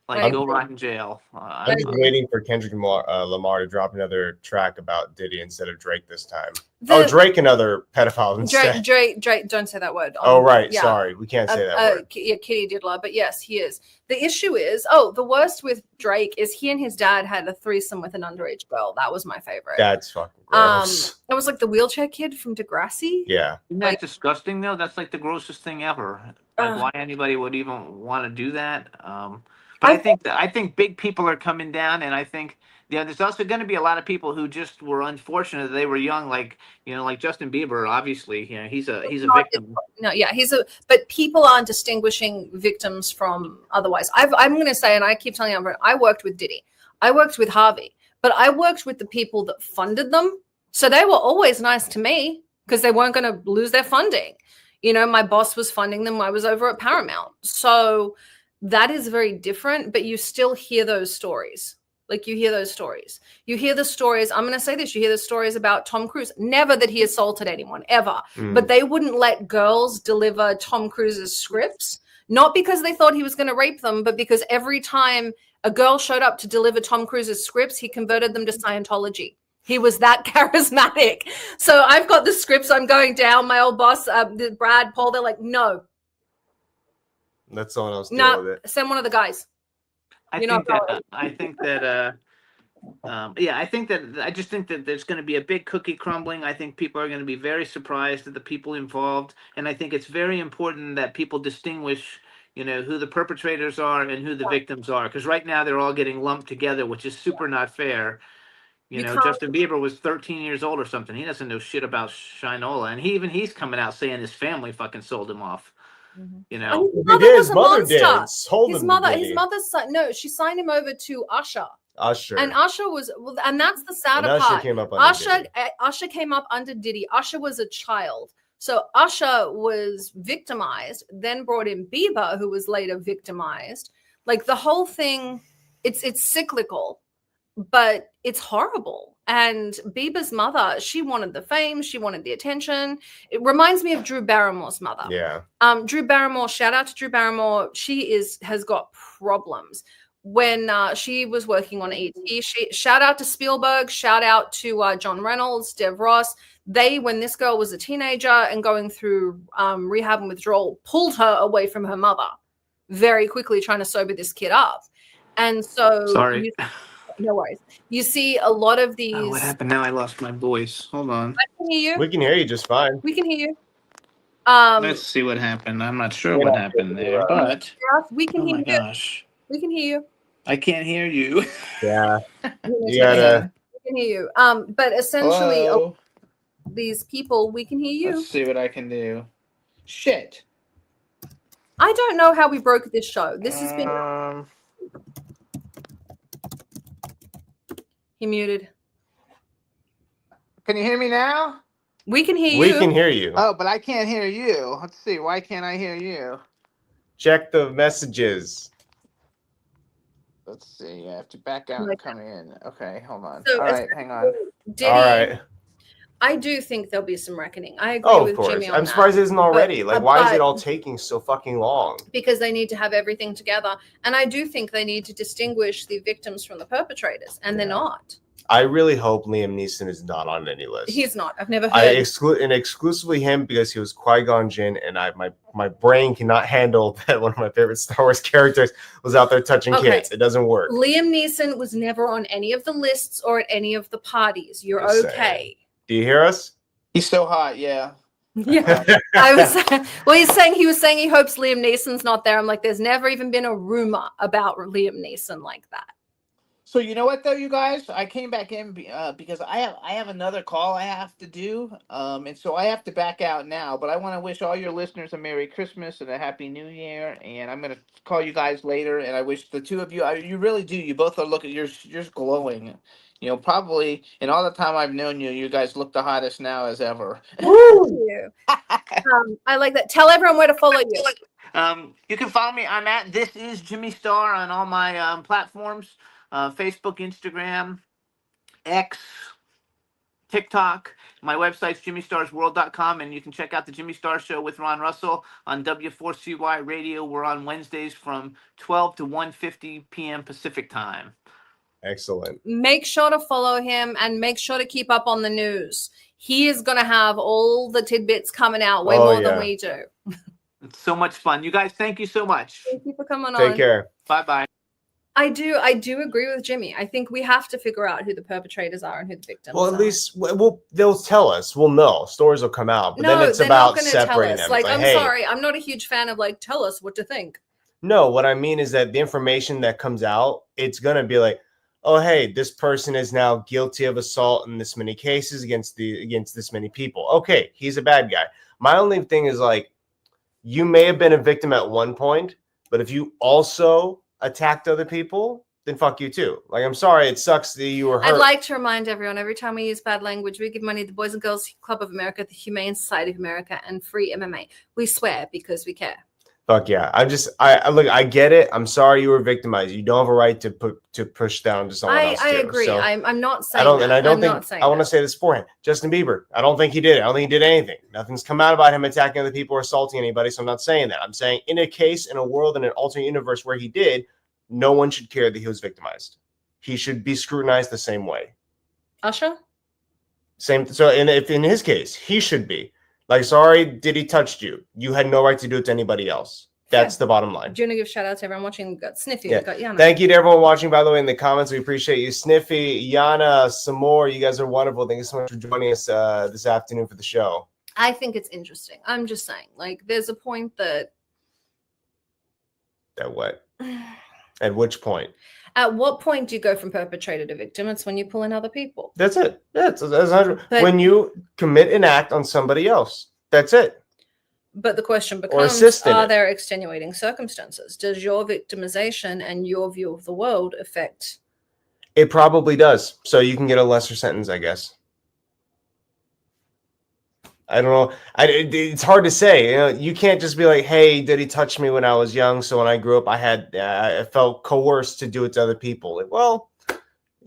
Speaker 5: Go rot in jail.
Speaker 4: I'm just waiting for Kendrick Lamar to drop another track about Diddy instead of Drake this time. Drake, another pedophile instead.
Speaker 3: Drake, don't say that word.
Speaker 4: Right. Yeah. Sorry. We can't say that word.
Speaker 3: Yeah, Kitty Diddler. But yes, he is. The issue is, the worst with Drake is he and his dad had a threesome with an underage girl. That was my favorite.
Speaker 4: That's fucking gross.
Speaker 3: It was like the wheelchair kid from Degrassi.
Speaker 4: Yeah.
Speaker 5: Isn't that disgusting, though? That's like the grossest thing ever. Why anybody would even want to do that? But I think big people are coming down, and I think there's also going to be a lot of people who just were unfortunate that they were young, like Justin Bieber. Obviously, he's a victim.
Speaker 3: No, yeah, but people aren't distinguishing victims from otherwise. I'm going to say, and I keep telling you, I worked with Diddy, I worked with Harvey, but I worked with the people that funded them. So they were always nice to me because they weren't going to lose their funding. You know, my boss was funding them. I was over at Paramount. So that is very different, but you still hear those stories. Like you hear those stories. You hear the stories. I'm going to say this. You hear the stories about Tom Cruise. Never that he assaulted anyone, ever. But they wouldn't let girls deliver Tom Cruise's scripts, not because they thought he was going to rape them, but because every time a girl showed up to deliver Tom Cruise's scripts, he converted them to Scientology. He was that charismatic. So I've got the scripts. I'm going down. My old boss, Brad, Paul, they're like, no.
Speaker 4: Let someone else deal with it.
Speaker 3: Send one of the guys.
Speaker 5: I just think that there's going to be a big cookie crumbling. I think people are going to be very surprised at the people involved. And I think it's very important that people distinguish, you know, who the perpetrators are and who the victims are. Because right now they're all getting lumped together, which is super not fair. You know, Justin Bieber was 13 years old or something. He doesn't know shit about Shinola. And he's coming out saying his family fucking sold him off. You know,
Speaker 3: his mother did. His mother's son. No, she signed him over to Usher. And Usher was, and that's the sadder part. Usher came up under Diddy. Usher was a child. So Usher was victimized, then brought in Bieber, who was later victimized. Like the whole thing, it's cyclical. But it's horrible. And Bieber's mother, she wanted the fame. She wanted the attention. It reminds me of Drew Barrymore's mother.
Speaker 4: Yeah.
Speaker 3: Drew Barrymore, shout out to Drew Barrymore. She has got problems. When she was working on E.T., shout out to Spielberg, shout out to John Reynolds, Dev Ross. When this girl was a teenager and going through rehab and withdrawal, pulled her away from her mother very quickly, trying to sober this kid up. And so...
Speaker 5: Sorry.
Speaker 3: No worries. You see a lot of these.
Speaker 5: Oh, what happened now? I lost my voice. Hold on.
Speaker 3: I can hear you.
Speaker 4: We can hear you just fine.
Speaker 3: We can hear you.
Speaker 5: Let's see what happened. I'm not sure what happened there, but
Speaker 3: we can hear you.
Speaker 5: Gosh.
Speaker 3: We can hear you.
Speaker 5: I can't hear you.
Speaker 4: Yeah. You gotta.
Speaker 3: We can hear you. But essentially, these people, we can hear you.
Speaker 5: Let's see what I can do. Shit.
Speaker 3: I don't know how we broke this show. This has been. He muted.
Speaker 5: Can you hear me now?
Speaker 3: We can hear you.
Speaker 4: We can hear you.
Speaker 5: Oh, but I can't hear you. Let's see. Why can't I hear you?
Speaker 4: Check the messages.
Speaker 5: Let's see. I have to back out and come in. Okay, hold on. All right, hang on.
Speaker 4: All right.
Speaker 3: I do think there'll be some reckoning. I agree with Jimmy on
Speaker 4: I'm surprised it isn't already.
Speaker 3: But,
Speaker 4: why is it all taking so fucking long?
Speaker 3: Because they need to have everything together. And I do think they need to distinguish the victims from the perpetrators. And they're not.
Speaker 4: I really hope Liam Neeson is not on any list.
Speaker 3: He's not. I've never heard.
Speaker 4: Exclusively him because he was Qui-Gon Jinn, and my brain cannot handle that one of my favorite Star Wars characters was out there touching kids. It doesn't work.
Speaker 3: Liam Neeson was never on any of the lists or at any of the parties. You're okay.
Speaker 4: Do you hear us?
Speaker 5: He's so hot, yeah.
Speaker 3: Yeah. I was well, he was saying he hopes Liam Neeson's not there. I'm like, there's never even been a rumor about Liam Neeson like that.
Speaker 5: So you know what though, you guys? I came back in because I have another call I have to do, and so I have to back out now. But I want to wish all your listeners a Merry Christmas and a Happy New Year. And I'm gonna call you guys later. And I wish the two of you, you really do. You both are looking, you're glowing. You know, probably in all the time I've known you, you guys look the hottest now as ever.
Speaker 3: Woo! I like that. Tell everyone where to follow you.
Speaker 5: You can follow me. I'm at This Is Jimmy Star on all my platforms. Facebook, Instagram, X, TikTok. My website's jimmystarsworld.com, and you can check out the Jimmy Star Show with Ron Russell on W4CY Radio. We're on Wednesdays from 12 to 1:50 p.m. Pacific time.
Speaker 4: Excellent.
Speaker 3: Make sure to follow him and make sure to keep up on the news. He is going to have all the tidbits coming out way more than we do.
Speaker 5: It's so much fun. You guys, thank you so much.
Speaker 3: Thank you for coming on.
Speaker 4: Take care.
Speaker 5: Bye-bye.
Speaker 3: I do agree with Jimmy. I think we have to figure out who the perpetrators are and who the victims are.
Speaker 4: Well, at least they'll tell us. We'll know. Stories will come out. But then it's about separating them.
Speaker 3: Like, I'm sorry. I'm not a huge fan of like, tell us what to think.
Speaker 4: No, what I mean is that the information that comes out, it's going to be like, oh, hey, this person is now guilty of assault in this many cases against this many people. Okay, he's a bad guy. My only thing is like, you may have been a victim at one point, but if you also attacked other people, then fuck you too. Like, I'm sorry, it sucks that you were hurt.
Speaker 3: I'd like to remind everyone, every time we use bad language, we give money to the Boys and Girls Club of America, the Humane Society of America, and Free MMA. We swear because we care.
Speaker 4: Fuck yeah. I look, I get it. I'm sorry you were victimized. You don't have a right to push down to someone else.
Speaker 3: I agree.
Speaker 4: So
Speaker 3: I'm not saying
Speaker 4: I want to say this beforehand. Justin Bieber, I don't think he did it. I don't think he did anything. Nothing's come out about him attacking other people or assaulting anybody. So I'm not saying that. I'm saying in a world, in an alternate universe where he did, no one should care that he was victimized. He should be scrutinized the same way.
Speaker 3: Usher?
Speaker 4: Same. So if in his case, he should be. Like, sorry, Diddy touched you. You had no right to do it to anybody else. That's the bottom line.
Speaker 3: Do you want to give shout out to everyone watching? We've got Sniffy.
Speaker 4: Yeah.
Speaker 3: We've got Yana.
Speaker 4: Thank you to everyone watching, by the way, in the comments. We appreciate you. Sniffy, Yana, some more. You guys are wonderful. Thank you so much for joining us this afternoon for the show.
Speaker 3: I think it's interesting. I'm just saying, like, there's a point that...
Speaker 4: That what? At which point?
Speaker 3: At what point do you go from perpetrator to victim? It's when you pull in other people.
Speaker 4: That's it. That's when you commit an act on somebody else. That's it.
Speaker 3: But the question becomes, are there extenuating circumstances? Does your victimization and your view of the world affect?
Speaker 4: It probably does. So you can get a lesser sentence, I guess. I don't know. It's hard to say. You know, you can't just be like, "Hey, did he touch me when I was young? So when I grew up, I felt coerced to do it to other people." Like, well,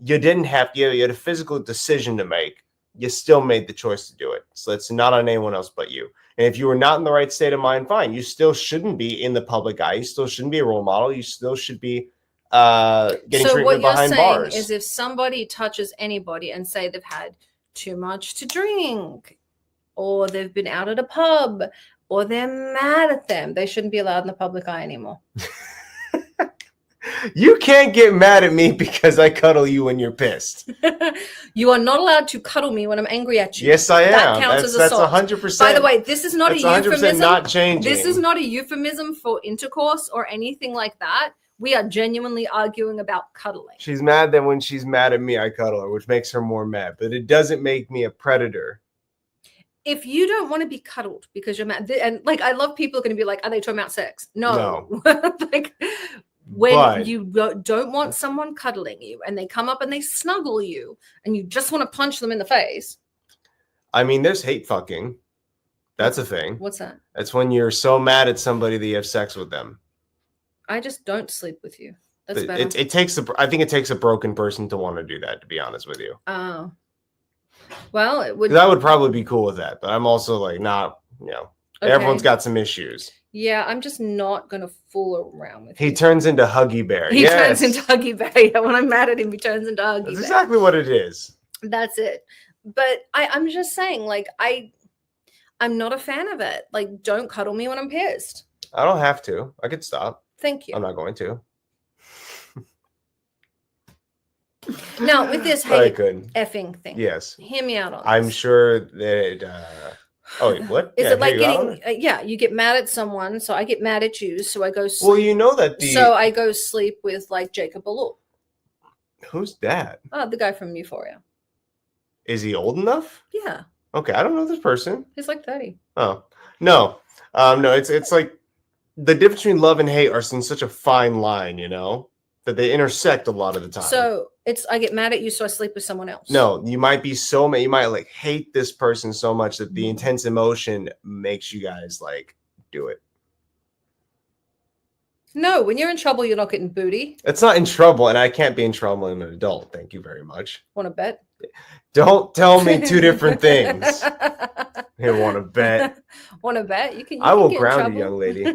Speaker 4: you didn't have to. You had a physical decision to make. You still made the choice to do it. So it's not on anyone else but you. And if you were not in the right state of mind, fine. You still shouldn't be in the public eye. You still shouldn't be a role model. You still should be getting treatment behind bars. So what you're saying
Speaker 3: is, if somebody touches anybody and say they've had too much to drink, or they've been out at a pub, or they're mad at them, they shouldn't be allowed in the public eye anymore.
Speaker 4: You can't get mad at me because I cuddle you when you're pissed.
Speaker 3: You are not allowed to cuddle me when I'm angry at you.
Speaker 4: Yes, I am.
Speaker 3: That counts as assault.
Speaker 4: That's 100%.
Speaker 3: By the way, this is not a euphemism.
Speaker 4: Not changing.
Speaker 3: This is not a euphemism for intercourse or anything like that. We are genuinely arguing about cuddling.
Speaker 4: She's mad that when she's mad at me, I cuddle her, which makes her more mad. But it doesn't make me a predator.
Speaker 3: If you don't want to be cuddled because you're mad, and like, I love people are going to be like, are they talking about sex? No. Like, when you don't want someone cuddling you and they come up and they snuggle you and you just want to punch them in the face.
Speaker 4: I mean, there's hate fucking. That's a thing.
Speaker 3: What's that?
Speaker 4: That's when you're so mad at somebody that you have sex with them.
Speaker 3: I just don't sleep with you. That's better.
Speaker 4: I think it takes a broken person to want to do that, to be honest with you.
Speaker 3: Oh. Well, it would.
Speaker 4: I would probably be cool with that, but I'm also like not, okay. Everyone's got some issues.
Speaker 3: Yeah, I'm just not going to fool around with
Speaker 4: him. He turns into Huggy Bear.
Speaker 3: He turns into Huggy Bear. Yeah, when I'm mad at him, he turns into Huggy Bear.
Speaker 4: That's exactly what it is.
Speaker 3: That's it. But I'm just saying, like, I'm not a fan of it. Like, don't cuddle me when I'm pissed.
Speaker 4: I don't have to. I could stop.
Speaker 3: Thank you.
Speaker 4: I'm not going to.
Speaker 3: Now, with this hate effing thing.
Speaker 4: Yes.
Speaker 3: Hear me out on this.
Speaker 4: I'm sure that... Oh, wait, what?
Speaker 3: Is it like getting? You get mad at someone, so I get mad at you, so I go sleep.
Speaker 4: Well, you know that
Speaker 3: So I go sleep with like Jacob Ballou.
Speaker 4: Who's that?
Speaker 3: Oh, the guy from Euphoria.
Speaker 4: Is he old enough?
Speaker 3: Yeah.
Speaker 4: Okay, I don't know this person.
Speaker 3: He's like 30.
Speaker 4: Oh, no. No, it's like the difference between love and hate are in such a fine line, that they intersect a lot of the time.
Speaker 3: So I get mad at you, so I sleep with someone else.
Speaker 4: No, you might be so mad. You might like hate this person so much that the intense emotion makes you guys like do it.
Speaker 3: No, when you're in trouble, you're not getting booty.
Speaker 4: It's not in trouble, and I can't be in trouble in an adult. Thank you very much.
Speaker 3: Want to bet?
Speaker 4: Don't tell me two different things. Here, want to bet?
Speaker 3: Want to bet? You can.
Speaker 4: I will ground you, young lady.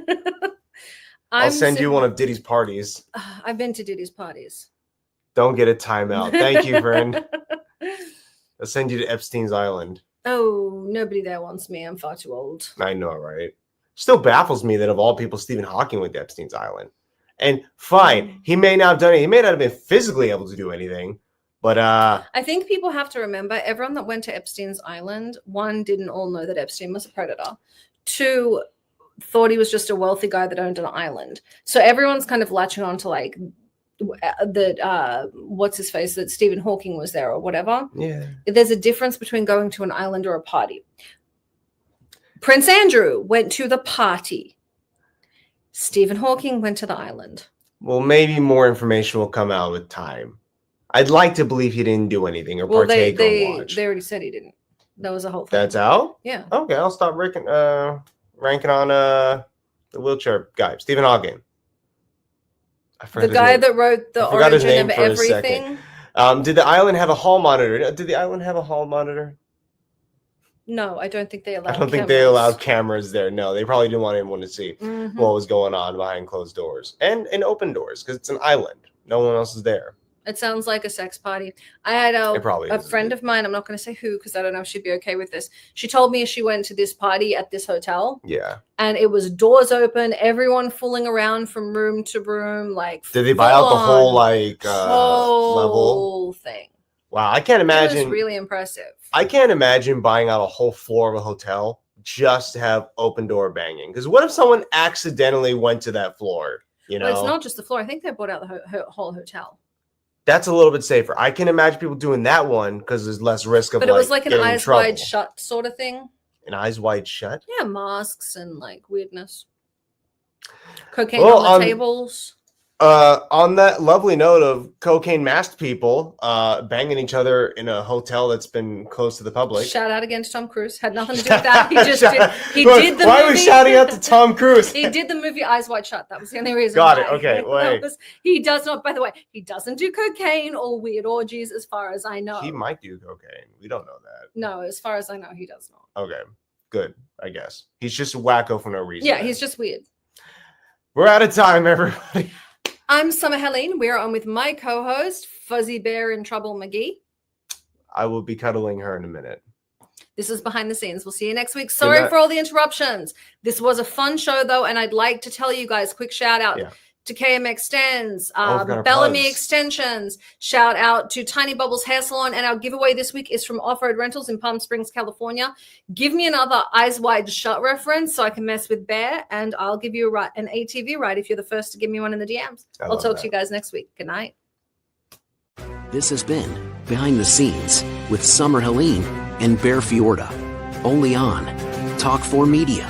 Speaker 4: I'll send you one of Diddy's parties.
Speaker 3: I've been to Diddy's parties.
Speaker 4: Don't get a timeout. Thank you, friend. I'll send you to Epstein's Island.
Speaker 3: Oh, nobody there wants me. I'm far too old.
Speaker 4: I know, right? Still baffles me that of all people, Stephen Hawking went to Epstein's Island. And fine, he may not have done it. He may not have been physically able to do anything. But
Speaker 3: I think people have to remember, everyone that went to Epstein's Island, one, didn't all know that Epstein was a predator. Two, thought he was just a wealthy guy that owned an island. So everyone's kind of latching on to like that what's his face, that Stephen Hawking was there or whatever.
Speaker 4: Yeah.
Speaker 3: There's a difference between going to an island or a party. Prince Andrew went to the party. Stephen Hawking went to the island.
Speaker 4: Well, maybe more information will come out with time. I'd like to believe he didn't do anything or partake or watch.
Speaker 3: They already said he didn't. That was a whole thing.
Speaker 4: That's out?
Speaker 3: Yeah.
Speaker 4: Okay, I'll stop ranking on the wheelchair guy, Stephen Hawking.
Speaker 3: The guy that wrote The Origin of Everything.
Speaker 4: Did the island have a hall monitor?
Speaker 3: No, I don't think they allowed.
Speaker 4: I don't think they allowed cameras there. No, they probably didn't want anyone to see what was going on behind closed doors and open doors because it's an island. No one else is there.
Speaker 3: It sounds like a sex party. I had a friend of mine, I'm not going to say who because I don't know if she'd be okay with this. She told me she went to this party at this hotel.
Speaker 4: Yeah.
Speaker 3: And it was doors open, everyone fooling around from room to room. Did
Speaker 4: they buy out the whole
Speaker 3: whole
Speaker 4: level
Speaker 3: thing?
Speaker 4: Wow, I can't imagine.
Speaker 3: It was really impressive.
Speaker 4: I can't imagine buying out a whole floor of a hotel just to have open door banging. Because what if someone accidentally went to that floor?
Speaker 3: Well, it's not just the floor. I think they bought out the whole hotel.
Speaker 4: That's a little bit safer. I can imagine people doing that one because there's less risk of.
Speaker 3: But it was like an eyes wide shut sort of thing.
Speaker 4: An eyes wide shut.
Speaker 3: Yeah, masks and weirdness. Cocaine on the tables.
Speaker 4: On that lovely note of cocaine masked people banging each other in a hotel that's been closed to the public.
Speaker 3: Shout out again to Tom Cruise. Had nothing to do with that. He just did. He did the movie.
Speaker 4: Why are we shouting out to Tom Cruise?
Speaker 3: He did the movie Eyes Wide Shut. That was the only reason.
Speaker 4: Got it. Okay. Wait.
Speaker 3: He does not. By the way, he doesn't do cocaine or weird orgies, as far as I know.
Speaker 4: He might do cocaine. We don't know that.
Speaker 3: No, as far as I know, he does not.
Speaker 4: Okay. Good. I guess he's just wacko for no reason.
Speaker 3: Yeah, he's just weird.
Speaker 4: We're out of time, everybody.
Speaker 3: I'm Summer Helene. We're on with my co-host, Fuzzy Bear in Trouble McGee.
Speaker 4: I will be cuddling her in a minute.
Speaker 3: This is Behind the Scenes. We'll see you next week. Sorry for all the interruptions. This was a fun show, though, and I'd like to tell you guys, quick shout out to KMX Stands, Bellamy Extensions. Shout out to Tiny Bubbles Hair Salon. And our giveaway this week is from Off-Road Rentals in Palm Springs, California. Give me another Eyes Wide Shut reference so I can mess with Bear, and I'll give you an ATV ride if you're the first to give me one in the DMs. I'll talk to you guys next week. Good night.
Speaker 2: This has been Behind the Scenes with Summer Helene and Bear Fiorda. Only on Talk 4 Media.